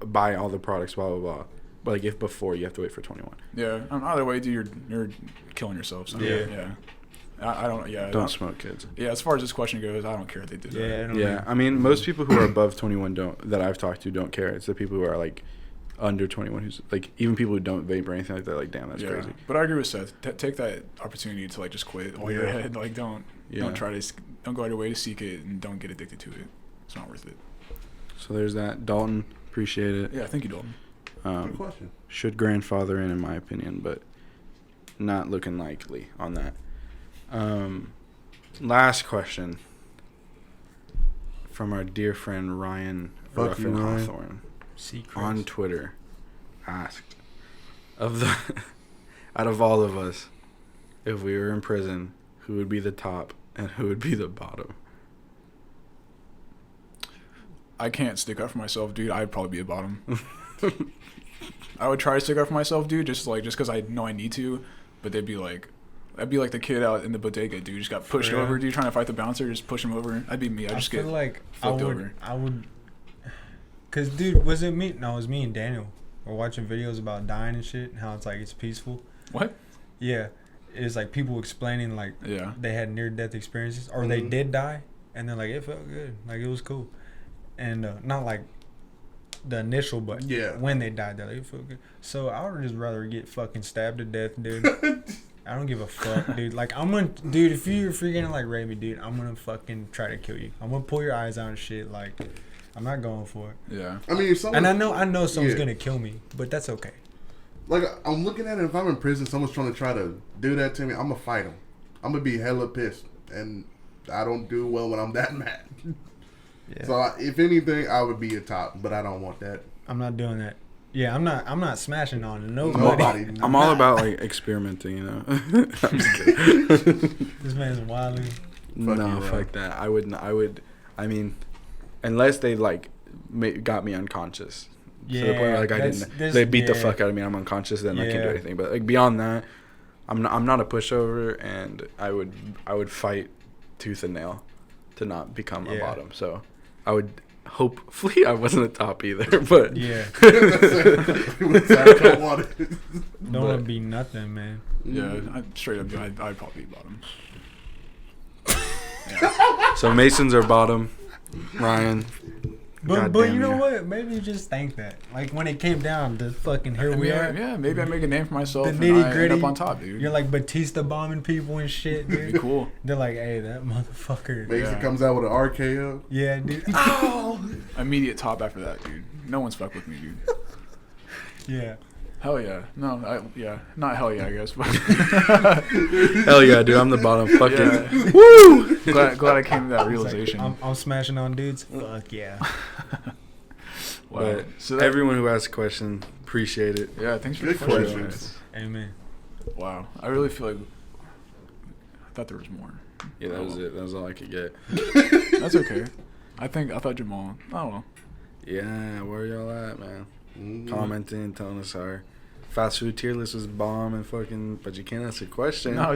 buy all the products, blah blah blah. But like if before, you have to wait for 21. Yeah. Either way, dude, you're killing yourself. So, yeah. I don't. Yeah. Don't smoke, kids. Yeah. As far as this question goes, I don't care if they did that. Yeah, I mean most people who are above 21 that I've talked to don't care. It's the people who are like under 21 who's like even people who don't vape or anything like that. Like damn, that's crazy. But I agree with Seth. Take that opportunity to like just quit while you're ahead. Like don't go out of your way to seek it and don't get addicted to it. It's not worth it. So there's that. Dalton, appreciate it. Yeah. Thank you, Dalton. Good question. Should grandfather in my opinion, but not looking likely on that. Last question from our dear friend Ryan Fuck you, Ruffin Ryan. Hawthorne on Twitter asked out of all of us, if we were in prison, who would be the top and who would be the bottom? I can't stick up for myself, dude. I'd probably be a bottom. I would try to stick up for myself, dude, just because I know I need to. But they'd be like, I'd be like the kid out in the bodega, dude. Just got pushed over, dude, trying to fight the bouncer. Just push him over. I'd be me. I just feel get like flipped over. I would. Cause dude, was it me? No, it was me and Daniel. We're watching videos about dying and shit, and how it's like it's peaceful. What? Yeah, it's like people explaining like Yeah. they had near death experiences or they did die, and then like it felt good, like it was cool, and not like the initial, but Yeah. when they died, they're like it felt good. So I would just rather get fucking stabbed to death, dude. I don't give a fuck, dude. Like I'm gonna, dude. If you're gonna like rape me, dude, I'm gonna fucking try to kill you. I'm gonna pull your eyes out and shit. Like I'm not going for it. Yeah. I mean, if someone, And I know someone's gonna kill me, but that's okay. like I'm looking at it. If I'm in prison, someone's trying to do that to me. I'm gonna fight them. I'm gonna be hella pissed, and I don't do well when I'm that mad. Yeah. So if anything, I would be a top, but I don't want that. I'm not doing that. Yeah, I'm not smashing on nobody. Nobody. I'm all about like experimenting, you know. I'm just kidding. This man's wilding. Fuck No, you, bro. fuck that. I mean, unless they like got me unconscious. To the point where, like they beat the fuck out of me. I'm unconscious, then I can't do anything. But like beyond that, I'm not a pushover, and I would fight tooth and nail to not become a bottom. So I would hopefully I wasn't a top either, but Yeah. Don't want it. Don't want to be nothing, man. Yeah. Straight up, I'd probably be bottom. So Masons are bottom. Ryan. But goddamn you know yeah. what? Maybe just think that. Like when it came down to fucking here we are. Yeah, maybe I make a name for myself The and I nitty-gritty. end up on top, dude. You're like Batista bombing people and shit, It'd be dude. cool. They're like, hey, that motherfucker. Mason Yeah. comes out with an RKO. Yeah, dude. Ow! Immediate top after that, dude. No one's fuck with me, dude. Yeah. Hell yeah. No, yeah. Not hell yeah, I guess. But Hell yeah, dude. I'm the bottom. Fuck Yeah. it. Woo! glad I came to that It's like, realization. I'm smashing on dudes. Fuck yeah. Wow. But So that, everyone who asked a question, appreciate it. yeah, thanks for Good the questions. questions. Amen. Wow. I really feel like I thought there was more. Yeah, that was it. That was all I could get. That's okay. I thought Jamal. I don't know. Yeah, where y'all at, man? Mhm. Commenting, telling us our fast food tier list was bomb and fucking, but you can't ask a question. No,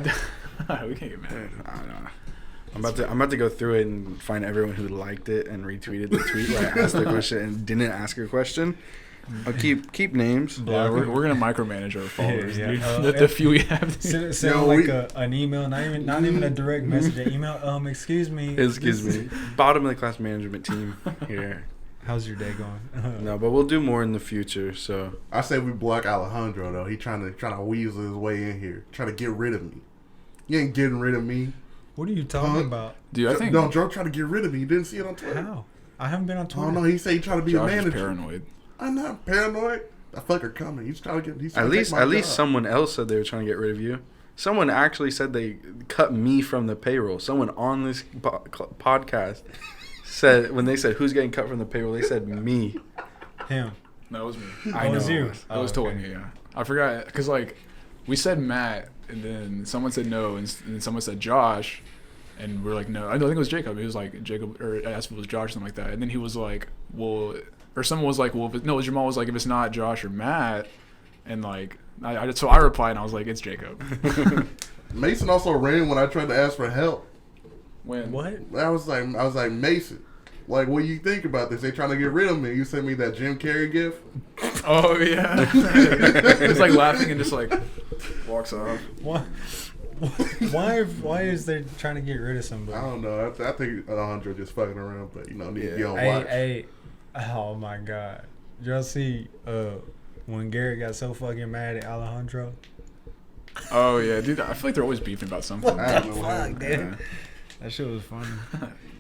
we can't get mad. I don't know. I'm about to go through it and find everyone who liked it and retweeted the tweet where I asked the question and didn't ask a question. I'll keep names. Yeah, we're gonna micromanage our followers, Yeah, yeah. dude. The few we have. Dude. Send Yo, like we- an email, not even a direct message. An email. Excuse me. Excuse me. Bottom of the class management team here. How's your day going? No, but we'll do more in the future. So I say we block Alejandro though. He trying to weasel his way in here, trying to get rid of me. You ain't getting rid of me. What are you talking Huh? about? Dude, I think No, Joe tried to get rid of me. You didn't see it on Twitter. How? I haven't been on Oh Twitter. no, he said he tried to be Josh a is manager. paranoid. I'm not paranoid. That fucker coming. He's trying to get. He's trying at to least take my job. someone else said they were trying to get rid of you. Someone actually said they cut me from the payroll. Someone on this podcast said when they said who's getting cut from the payroll, they said me. Him. No, it was me. I Oh, it was know. you. I was told me, yeah. I forgot because like we said Matt, and then someone said no, and then someone said Josh, and we're like no. I think it was Jacob. He was like Jacob, or I asked if it was Josh, or something like that, and then he was like, well, or someone was like, well, no, Jamal was like, if it's not Josh or Matt, and like so I replied and I was like, it's Jacob. Mason also ran when I tried to ask for help. When What? I was like Mason. Like, what do you think about this? They trying to get rid of me. You sent me that Jim Carrey gif. Oh yeah. It's like laughing and just like walks off. What? Why is they trying to get rid of somebody? I don't know. I think Alejandro just fucking around, but you don't watch. Hey, oh my God. Did y'all see when Garrett got so fucking mad at Alejandro? Oh yeah, dude. I feel like they're always beefing about something. I don't know what dude? That shit was funny.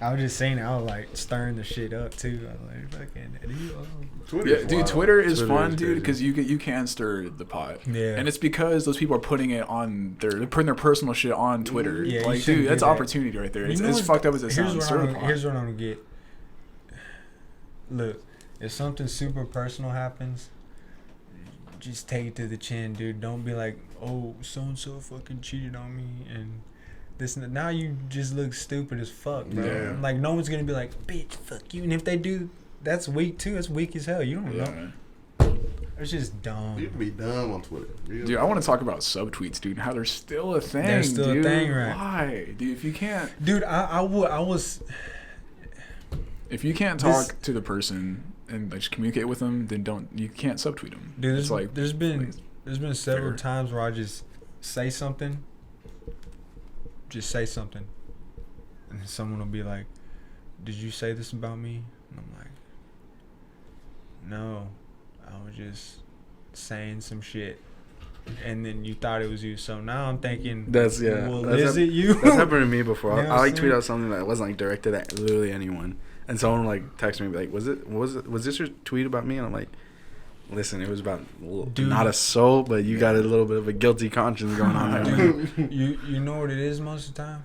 I was just saying, I was like stirring the shit up too. I was like, fucking, Twitter Yeah, is dude, wild. Twitter is Twitter fun, is dude, crazy. because you can stir the pot. Yeah. And it's because those people are putting it on they're putting their personal shit on Twitter. Yeah, you like, shouldn't dude, do that's that. opportunity right there. It's You know as what's- fucked up as it sounds. Stir the pot. Here's what I'm gonna get. Look, if something super personal happens, just take it to the chin, dude. Don't be like, oh, so and so fucking cheated on me and this and that. Now you just look stupid as fuck, bro. Yeah. Like no one's gonna be like, bitch, fuck you. And if they do, that's weak too. That's weak as hell. You don't know. Yeah. It's just dumb. You can be dumb on Twitter. Dude, I want to talk about subtweets, dude. How they're still a thing. They're still a dude. thing, right? Why, dude? If you can't, Dude, I was. if you can't This- talk to the person and like just communicate with them, then you can't subtweet them. Dude, it's like there's been several fair. times where I just say something, and then someone will be like, "Did you say this about me?" And I'm like, "No, I was just saying some shit." And then you thought it was you, so now I'm thinking, That's well, That's is it you? That's happened to me before. You know I what like I'm tweet saying? out something that wasn't like directed at literally anyone, and someone like text me like, "Was this your tweet about me?" And I'm like, "Listen, it was about Dude. not a soul, but you got a little bit of a guilty conscience going on there." Dude, you know what it is most of the time?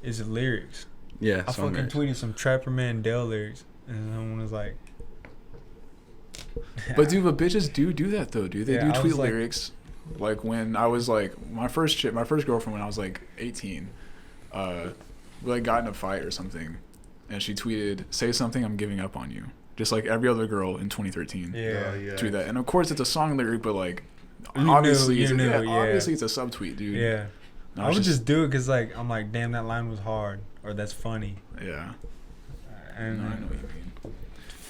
It's the lyrics. Yeah, I fucking tweeted some Trapper Man Dell lyrics, and someone was like, But dude, but bitches do that though, dude. They Yeah, I do was tweet like- lyrics. Like when I was like my first girlfriend when I was like 18, we like got in a fight or something, and she tweeted, "Say something, I'm giving up on you," just like every other girl in 2013. yeah, Tweet that, and of course it's a song lyric, but like You knew, obviously, yeah. obviously it's a subtweet, dude. yeah. No, I it's would just do it because like I'm like, damn, that line was hard, or that's funny. yeah. And No, I know what you mean,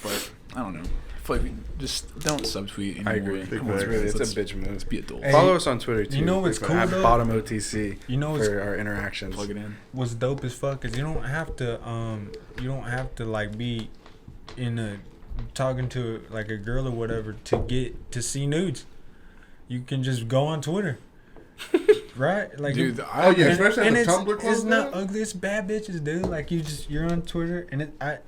but I don't know. I feel like we just don't subtweet anymore. I agree. Big Come on, facts. It's really it's let's a bitch move. be adults. Hey, Follow us on Twitter too. you know what's cool, at though? Bottom OTC You know what's for our interactions. Plug it in. what's dope as fuck is you don't have to like be in a talking to like a girl or whatever to get to see nudes. You can just go on Twitter. Right? Like Dude, Oh, yeah, especially and as a it's, Tumblr it's close not down? ugly, it's bad bitches, dude. Like you're on Twitter and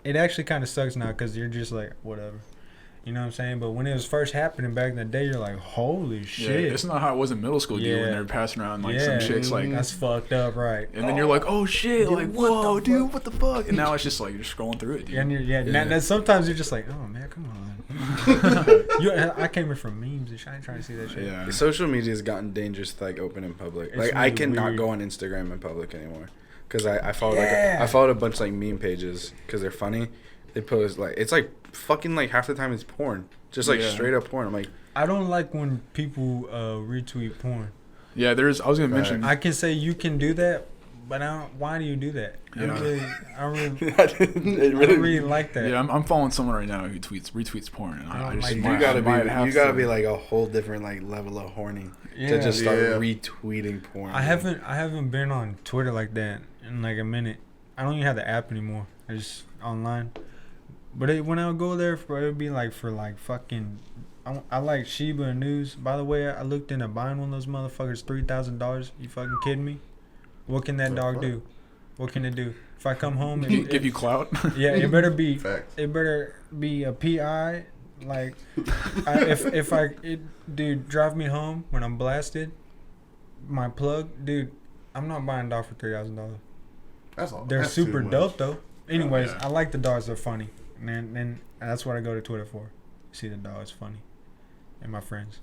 it actually kind of sucks now cuz you're just like whatever. You know what I'm saying? But when it was first happening back in the day, you're like, holy Yeah, shit. it's not how it was in middle school, dude. Yeah. When they were passing around like Yeah. some chicks, like, That's fucked up, right? and then you're like, oh shit, Dude, like, what the whoa, fuck? dude, what the fuck? And now it's just like you're scrolling through it, dude. And Yeah. now sometimes you're just like, oh man, come on. I came here from memes and shit. I ain't trying to see that shit. Yeah. Social media has gotten dangerous to like open in public. It's Like I really cannot weird. go on Instagram in public anymore because I followed Yeah. I followed a bunch of like meme pages because they're funny. They post like it's like fucking like half the time it's porn, just like Yeah. straight up porn. I'm like, I don't like when people retweet porn. Yeah, I was gonna mention. I can say you can do that, but why do you do that? I don't really like that. Yeah, I'm following someone right now who retweets porn, and I just like you might- gotta I might be have you gotta to- be like a whole different like level of horny Yeah. to just start Yeah. retweeting porn. I haven't been on Twitter like that in like a minute. I don't even have the app anymore. I just online. But when I would go there, it would be like for like fucking. I like Shiba News. By the way, I looked into buying one of those motherfuckers $3,000. You fucking kidding me? What can that dog do? What can it do? If I come home, give you clout. yeah, it better be. Facts. It better be a PI. Like, dude, drive me home when I'm blasted. My plug, dude. I'm not buying a dog for $3,000. That's all. They're that's super too much. dope though. Anyways, yeah. I like the dogs. They're funny, and that's what I go to Twitter for. See the dogs funny, and my friends.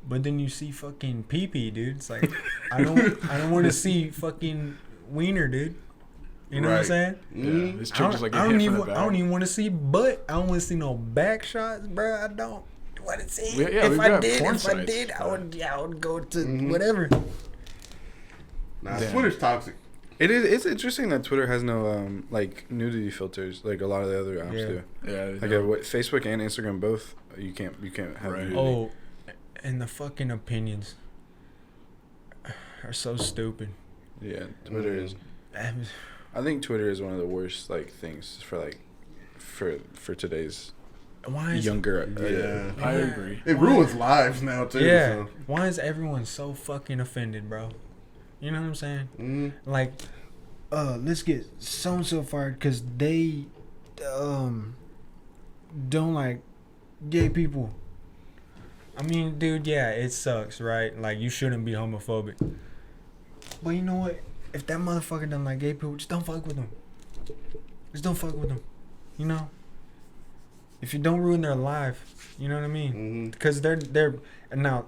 But then you see fucking pee-pee, dude. It's like I don't want to see fucking wiener, dude. You know what I'm Right. saying? Mhm. Yeah, this I chick just like don't get hit even from the back. I don't even want to see butt. I don't want to see no back shots, bro. I don't want to see. Yeah, if we've I got did, porn if I sites, did, I would go to Mhm. whatever. Nah, Damn. Twitter's toxic. It's interesting that Twitter has no like nudity filters like a lot of the other apps Yeah. do. Yeah, Like Facebook and Instagram both, you can't have Right. nudity. Oh, and the fucking opinions are so stupid. Yeah, Twitter is. I think Twitter is one of the worst like things for like for today's Why is younger. Yeah. I agree. It ruins lives now too. yeah? So. Why is everyone so fucking offended, bro? You know what I'm saying? Mm. Like, let's get so and so fired because they don't like gay people. I mean, dude, yeah, it sucks, right? Like, you shouldn't be homophobic. But you know what? If that motherfucker doesn't like gay people, just don't fuck with them. Just don't fuck with them. You know? If you don't ruin their life, you know what I mean? Mm-hmm. Because they're now,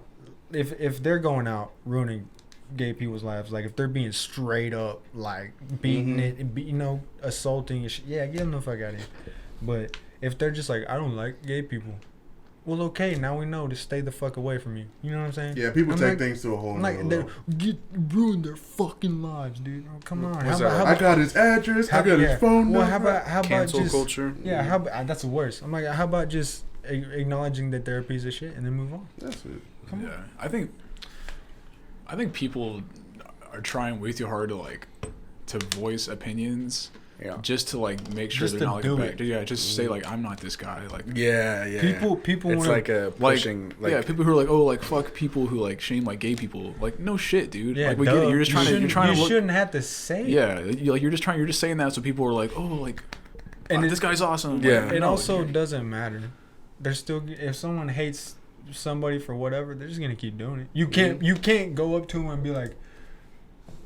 if they're going out ruining gay people's lives, like if they're being straight up like beating it, assaulting and shit, yeah, get them the fuck out of here. But if they're just like, I don't like gay people, well, okay, now we know to stay the fuck away from you. You know what I'm saying? Yeah, people I'm take like- things to a whole I'm nother like, they level. ruin their fucking lives, dude. Oh, come on. What's How that? about, I got his address. I got his phone number. Well, how about Cancel just culture. yeah? How about that's the worst. I'm like, how about just acknowledging that they're a piece of shit and then move on? That's it. Come on. Yeah, I think people are trying way too hard to like to voice opinions Yeah. just to like make sure Just they're to not like do back. it. Yeah, just say like I'm not this guy. Like Yeah. People It's wanna, like a like, pushing. Like, yeah, people who are like, oh, like fuck people who like shame like gay people. Like no shit, dude. yeah, like we get it. duh. You're just trying to. You're trying to look. shouldn't have to say it. Yeah, you're just saying that so people are like, oh, like, And this guy's awesome. Yeah. Like, It no, also dude. doesn't matter. There's still if someone hates somebody for whatever, they're just gonna keep doing it. You can't go up to them and be like,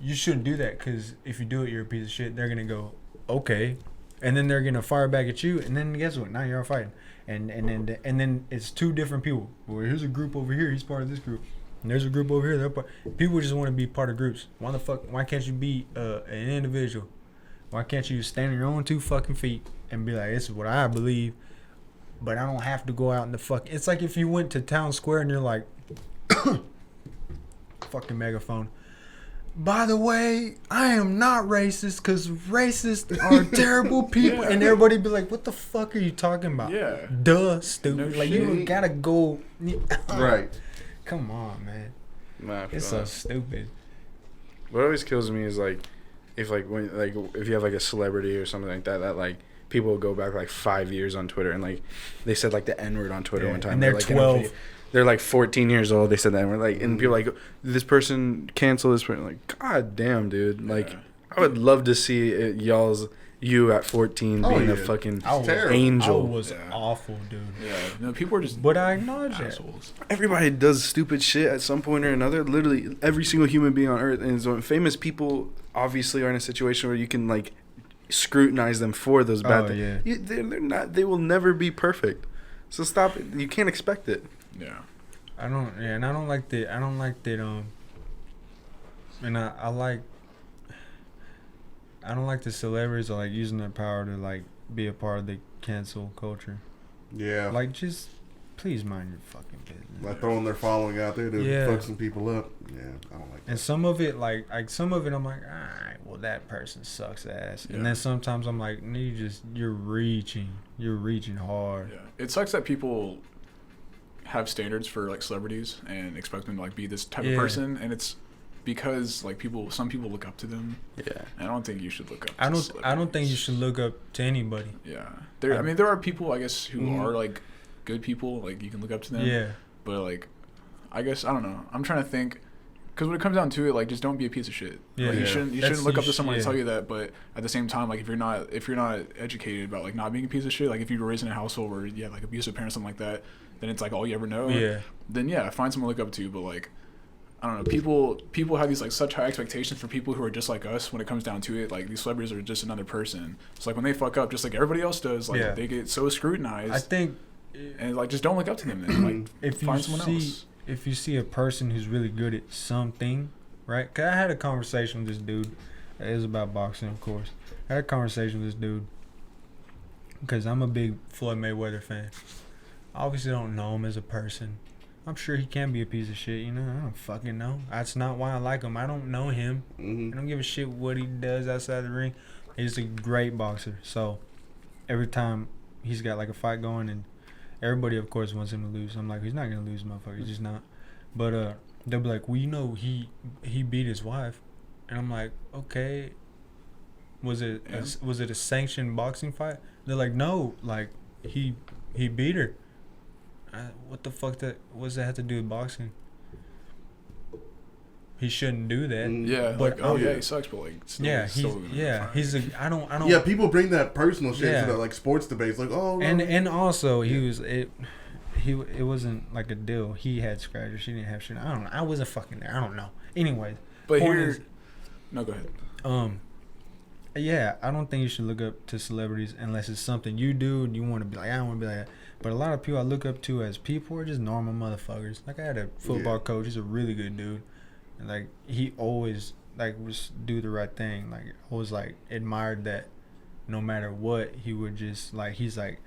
you shouldn't do that because if you do it, you're a piece of shit. They're gonna go, okay, and then they're gonna fire back at you, and then guess what? Now you're all fighting, and then it's two different people. Well, here's a group over here. He's part of this group. And there's a group over here. They're part. People just want to be part of groups. Why the fuck? Why can't you be an individual? Why can't you stand on your own 2 fucking feet and be like, this is what I believe, but I don't have to go out in the fuck. It's like if you went to town square and you're like, fucking megaphone. By the way, I am not racist because racists are terrible people. Yeah. And everybody be like, what the fuck are you talking about? Yeah. Duh, stupid. No like, you shit. gotta go. Right. Come on, man. Nah, I feel It's so that. stupid. What always kills me is like, if you have like a celebrity or something like that like people will go back like 5 years on Twitter and like they said like the N-word on Twitter Yeah, one time. and they're like, 12. They're like 14 years old. They said that and we're like, and people are like, this person cancel this person. Like, god damn, dude. Like, Yeah. I would love to see you at 14 Oh, being a yeah. fucking I was, terrible. I angel. was Yeah. awful, dude. Yeah, no, people are just But I acknowledge that. assholes. Everybody does stupid shit at some point or another. Literally every single human being on earth, and so famous people obviously are in a situation where you can like scrutinize them for those bad Oh, things. yeah. They're not. They will never be perfect. So stop it. You can't expect it. Yeah. I don't like that. And I don't like the celebrities are like using their power to like be a part of the cancel culture. Yeah. Like, just please mind your fucking business. Like throwing their following out there to Yeah. fuck some people up. Yeah, I don't like that. And some of it, like some of it, I'm like, all right, well that person sucks ass. Yeah. And then sometimes I'm like, no, you're reaching hard. Yeah. It sucks that people have standards for like celebrities and expect them to like be this type of Yeah. person, and it's because like some people look up to them. Yeah. And I don't think you should look up to I don't celebrities. think you should look up to anybody. Yeah. I mean there are people I guess who Mhm. are like good people, like you can look up to them. Yeah. But like I guess I don't know. I'm trying to think because when it comes down to it, like just don't be a piece of shit. Yeah. Like, you Yeah. shouldn't That's- look you up to someone to yeah. tell you that, but at the same time, like if you're not educated about like not being a piece of shit, like if you were raised in a household where you have like abusive parents, something like that, then it's like all you ever know. Yeah. Then yeah, find someone to look up to. But like I don't know, people have these like such high expectations for people who are just like us when it comes down to it. Like these celebrities are just another person. So like when they fuck up, just like everybody else does, like Yeah. they get so scrutinized. I think and like just don't look up to them then. Like if you find someone else. if you see a person who's really good at something, right? 'Cause I had a conversation with this dude. It was about boxing, of course. I had a conversation with this dude because I'm a big Floyd Mayweather fan. I obviously don't know him as a person. I'm sure he can be a piece of shit, you know. I don't fucking know. That's not why I like him. I don't know him. I Mm-hmm. don't give a shit what he does outside the ring. He's a great boxer. So every time he's got like a fight going, and everybody of course wants him to lose. I'm like, he's not gonna lose, motherfucker. He's just not. But they'll be like, well, you know, he beat his wife, and I'm like, okay. Was it a sanctioned boxing fight? They're like, no, like he beat her. What the fuck what does that have to do with boxing? He shouldn't do that. Mm. Yeah, But- like, oh yeah, he sucks, but like, still, Yeah, still gonna fight. he's a. I don't. Yeah, people bring that personal shit Yeah. to that like sports debates. Like, oh, no. And also it wasn't like a deal. He had scratches. She didn't have shit. I don't know. I wasn't fucking there. I don't know. Anyways, But point here, is, no, go ahead. yeah, I don't think you should look up to celebrities unless it's something you do and you want to be like, I don't want to be like that. But a lot of people I look up to as people are just normal motherfuckers. Like I had a football coach. He's a really good dude. And like he always like was do the right thing. Like always like admired that no matter what he would just like he's like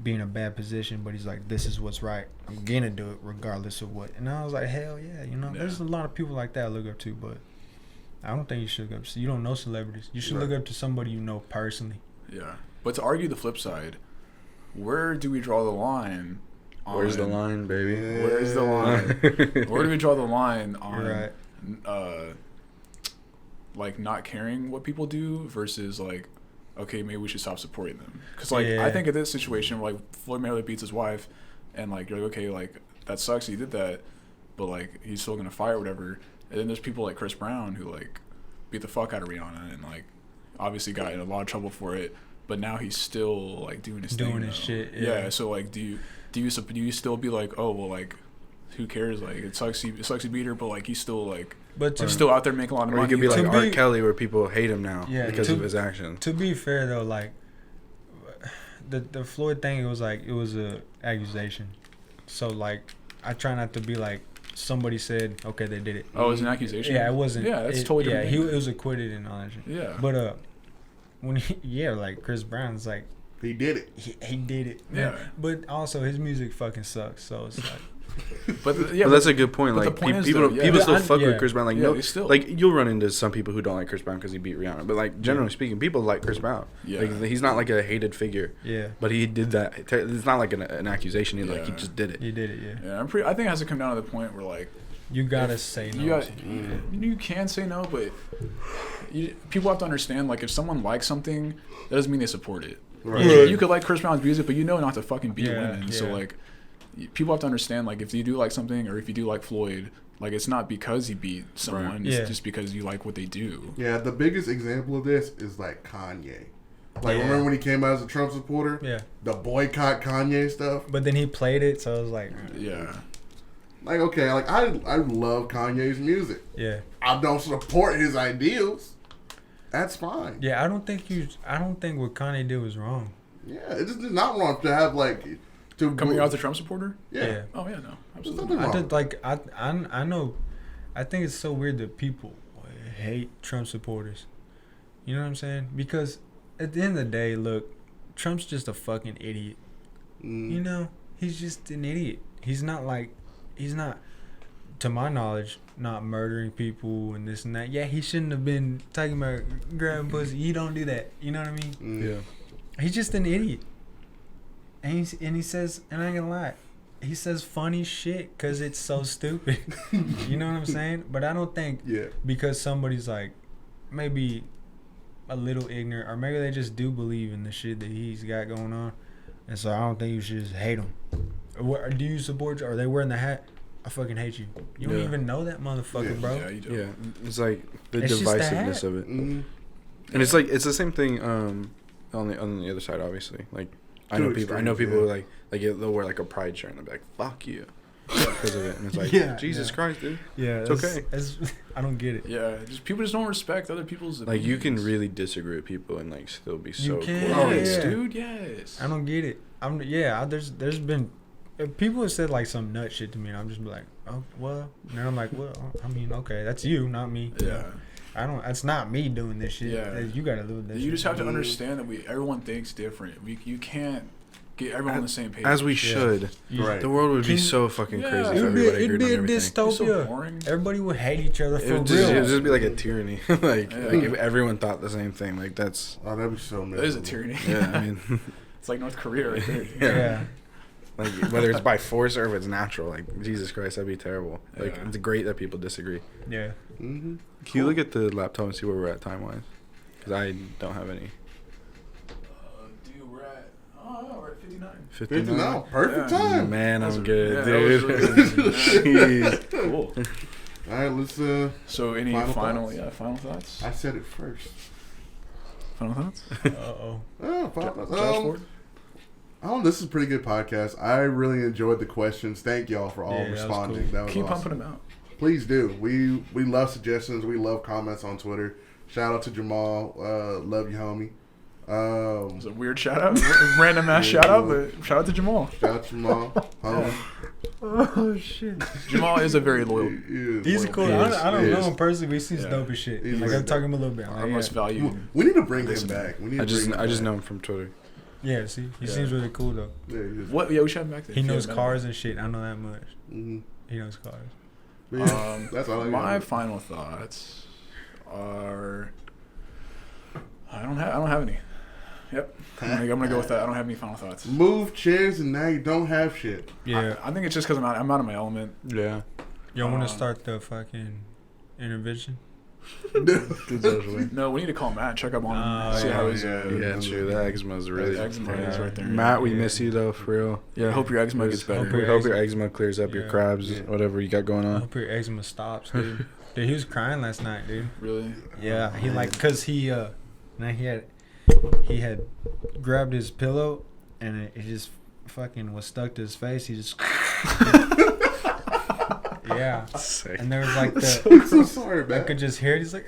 be in a bad position, but he's like, this is what's right. I'm gonna do it regardless of what. And I was like, hell yeah, you know. Yeah. There's a lot of people like that I look up to, but I don't think you should look up to. You don't know celebrities. You should look up to somebody you know personally. Yeah. But to argue the flip side, where do we draw the line? Where's the line, baby? Where's the line? Where do we draw the line on like not caring what people do versus like, okay, maybe we should stop supporting them? Because like I think in this situation where like Floyd Mayweather beats his wife, and like you're like, okay, like that sucks, he did that, but like he's still gonna fight or whatever. And then there's people like Chris Brown who like beat the fuck out of Rihanna and like obviously got in a lot of trouble for it, but now he's still like doing his thing. Shit. Yeah. So like, do you still be like, oh well, like who cares? Like it sucks he beat her, but like he's still like, he's still out there making a lot of or money. you could be like To R. be- Kelly, where people hate him now because to- of his actions. To be fair though, like the Floyd thing, it was a accusation. So like I try not to be like somebody said, okay, they did it. Oh, it was an accusation. Yeah, it wasn't. Yeah, that's totally different. Yeah, thing. it was acquitted and all that shit. Yeah. But when like Chris Brown's like He did it. he did it. Yeah. But also his music fucking sucks. So it's like. But that's a good point. but Like the point is, people, though, yeah. people still I- fuck yeah. with Chris Brown. Like Yeah, they still. like you'll run into some people who don't like Chris Brown because he beat Rihanna. But like generally speaking, people like Chris Brown. Yeah. Like he's not like a hated figure. Yeah. But he did that. It's not like an accusation. He like he Yeah. just did it. He did it. Yeah. Yeah, I think it has to come down to the point where like You gotta say no. you can say no, but people have to understand, like, if someone likes something, that doesn't mean they support it. Right. You could like Chris Brown's music, but you know not to fucking beat women. So yeah. like, people have to understand, like, if you do like something, or if you do like Floyd, like, it's not because he beat someone. Right. It's Yeah. just because you like what they do. Yeah, the biggest example of this is like Kanye. Like, Yeah. remember when he came out as a Trump supporter? Yeah. The boycott Kanye stuff. But then he played it, so I was like, Yeah. Like, okay, like I love Kanye's music. yeah. I don't support his ideals. That's fine. Yeah, I don't think what Kanye did was wrong. Yeah, it's just not wrong to have like to Coming out as a Trump supporter? Yeah. Oh yeah, no, There's absolutely. nothing I wrong. did like I know. I think it's so weird that people hate Trump supporters. You know what I'm saying? Because at the end of the day, look, Trump's just a fucking idiot. You know, he's just an idiot. He's not, to my knowledge, not murdering people and this and that. Yeah, he shouldn't have been talking about grabbing pussy. He don't do that. You know what I mean? Yeah. He's just an idiot. And he says, and I ain't gonna lie, he says funny shit because it's so stupid. You know what I'm saying? But I don't think Yeah. because somebody's like maybe a little ignorant, or maybe they just do believe in the shit that he's got going on, and so I don't think you should just hate him. Or do you support? Are they wearing the hat? I fucking hate you. You don't Yeah. even know that motherfucker, Yeah. bro. Yeah, you do. Yeah. It's like the It's just the divisiveness hat. of it. Mm-hmm. And it's like it's the same thing on the other side, obviously. Like I know Two people extremes, who yeah. like they'll wear like a pride shirt and they'll be like, "Fuck you," because of it. And it's like, Yeah, Jesus yeah. Christ, dude. Yeah, It's that's, okay. That's, I don't get it. Yeah, just people just don't respect other people's Like you can opinions. really disagree with people and like still be so can. cool. Oh, Yeah. yes, dude, yes. I don't get it. There's been people have said like some nut shit to me, and I'm just like, oh well. And then I'm like, well, I mean, okay, that's you, not me. Yeah. I don't. That's not me doing this shit. Yeah. You gotta do this. You shit. just have to understand that everyone thinks different. You can't get everyone on the same page. As we should. Right. The world would be Can- so fucking Yeah. crazy if It'd be, everybody it'd agreed be on a everything. It's so dystopia. boring. Everybody would hate each other It for would real. just be like a tyranny. like Yeah. if everyone thought the same thing, like that's Oh, that'd be so That is a miserable. tyranny. yeah. I mean, It's like North Korea right there. Yeah. like whether it's by force or if it's natural, like Jesus Christ, that'd be terrible. Like Yeah. it's great that people disagree. Yeah. Mm-hmm. Can you look at the laptop and see where we're at time wise? Because I don't have any. Dude, we're at 59. 59. No, perfect Yeah. time. Man, That was I'm a- good, yeah, that dude. was really good. Jeez. Cool. All right, let's. So any Final final thoughts? final thoughts? I said it first. Final thoughts? Uh-oh. Oh, final thoughts. Josh Ford? This is a pretty good podcast. I really enjoyed the questions. Thank y'all for all Yeah, that was responding. cool. That was Keep awesome. pumping them out. Please do. We love suggestions. We love comments on Twitter. Shout out to Jamal. Love you, homie. It was a weird shout out, random ass shout out, but shout out to Jamal. Shout out to Jamal. Homie. Oh shit. Jamal is a very loyal. He's Well, cool. he I don't is. know him personally, but he seems Yeah. dope as shit. He's Like really I've talked to him a little bit. I'm Our like, most yeah. valued. We need to bring him Listen. back. We need to I just bring him I just back. know him from Twitter. Yeah, see, he Yeah. seems really cool though. Yeah, he just, What? Yeah, we should have him back there. He if you knows haven't met cars and shit. I know that much. mm-hmm. He knows cars. him. That's all I My got. final thoughts are. I don't have any. Yep. I'm gonna go with that. I don't have any final thoughts. Move chairs and now you don't have shit. Yeah. I think it's just because I'm out of my element. Yeah. Y'all want to start the fucking intervention? No, we need to call Matt and check up on him. Oh, See yeah, how he's. Yeah, true. The eczema's really. The eczema yeah. is right there. Matt, we Yeah. miss you though, for real. Yeah, I hope your eczema gets better. Hope We your hope your eczema- eczema clears up your Yeah. crabs, Yeah. whatever you got going I on. hope your eczema stops, dude. Dude, he was crying last night, dude. Really? Yeah, he like, cause he had grabbed his pillow and it just fucking was stuck to his face. He just yeah, Sick. and there was like I'm so sorry, I man. could just hear it. He's like,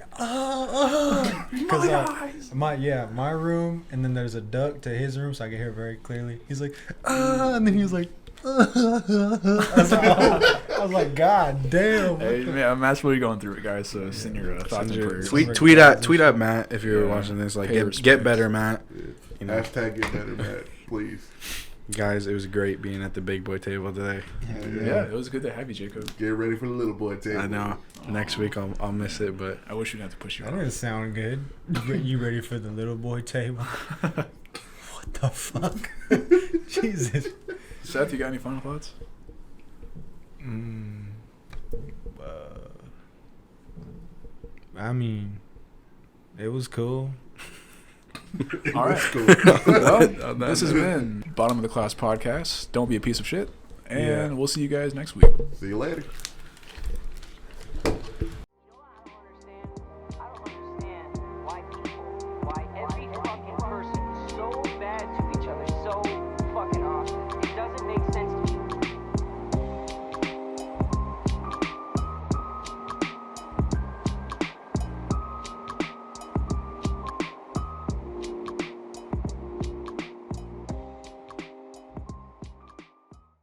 because my room, and then there's a duct to his room, so I could hear it very clearly. He's like, and then he was like, I was like, God damn. Hey, man, Matt's really going through it, guys. So send your thoughts and prayers. Tweet at Matt if you're Yeah. watching this. Like, Pay get respects. better, Matt. You know, Hashtag get better, Matt. Please. guys, it was great being at the big boy table today. Yeah, it was good to have you, Jacob. Get ready for the little boy table. I know. Next week I'll miss it, but I wish we'd have to push you That out. didn't sound good. You ready for the little boy table? What the fuck? Jesus. Seth, you got any final thoughts? I mean, it was cool. All right. Cool. Well, this has been Bottom of the Class Podcast. Don't be a piece of shit. And Yeah. we'll see you guys next week. See you later.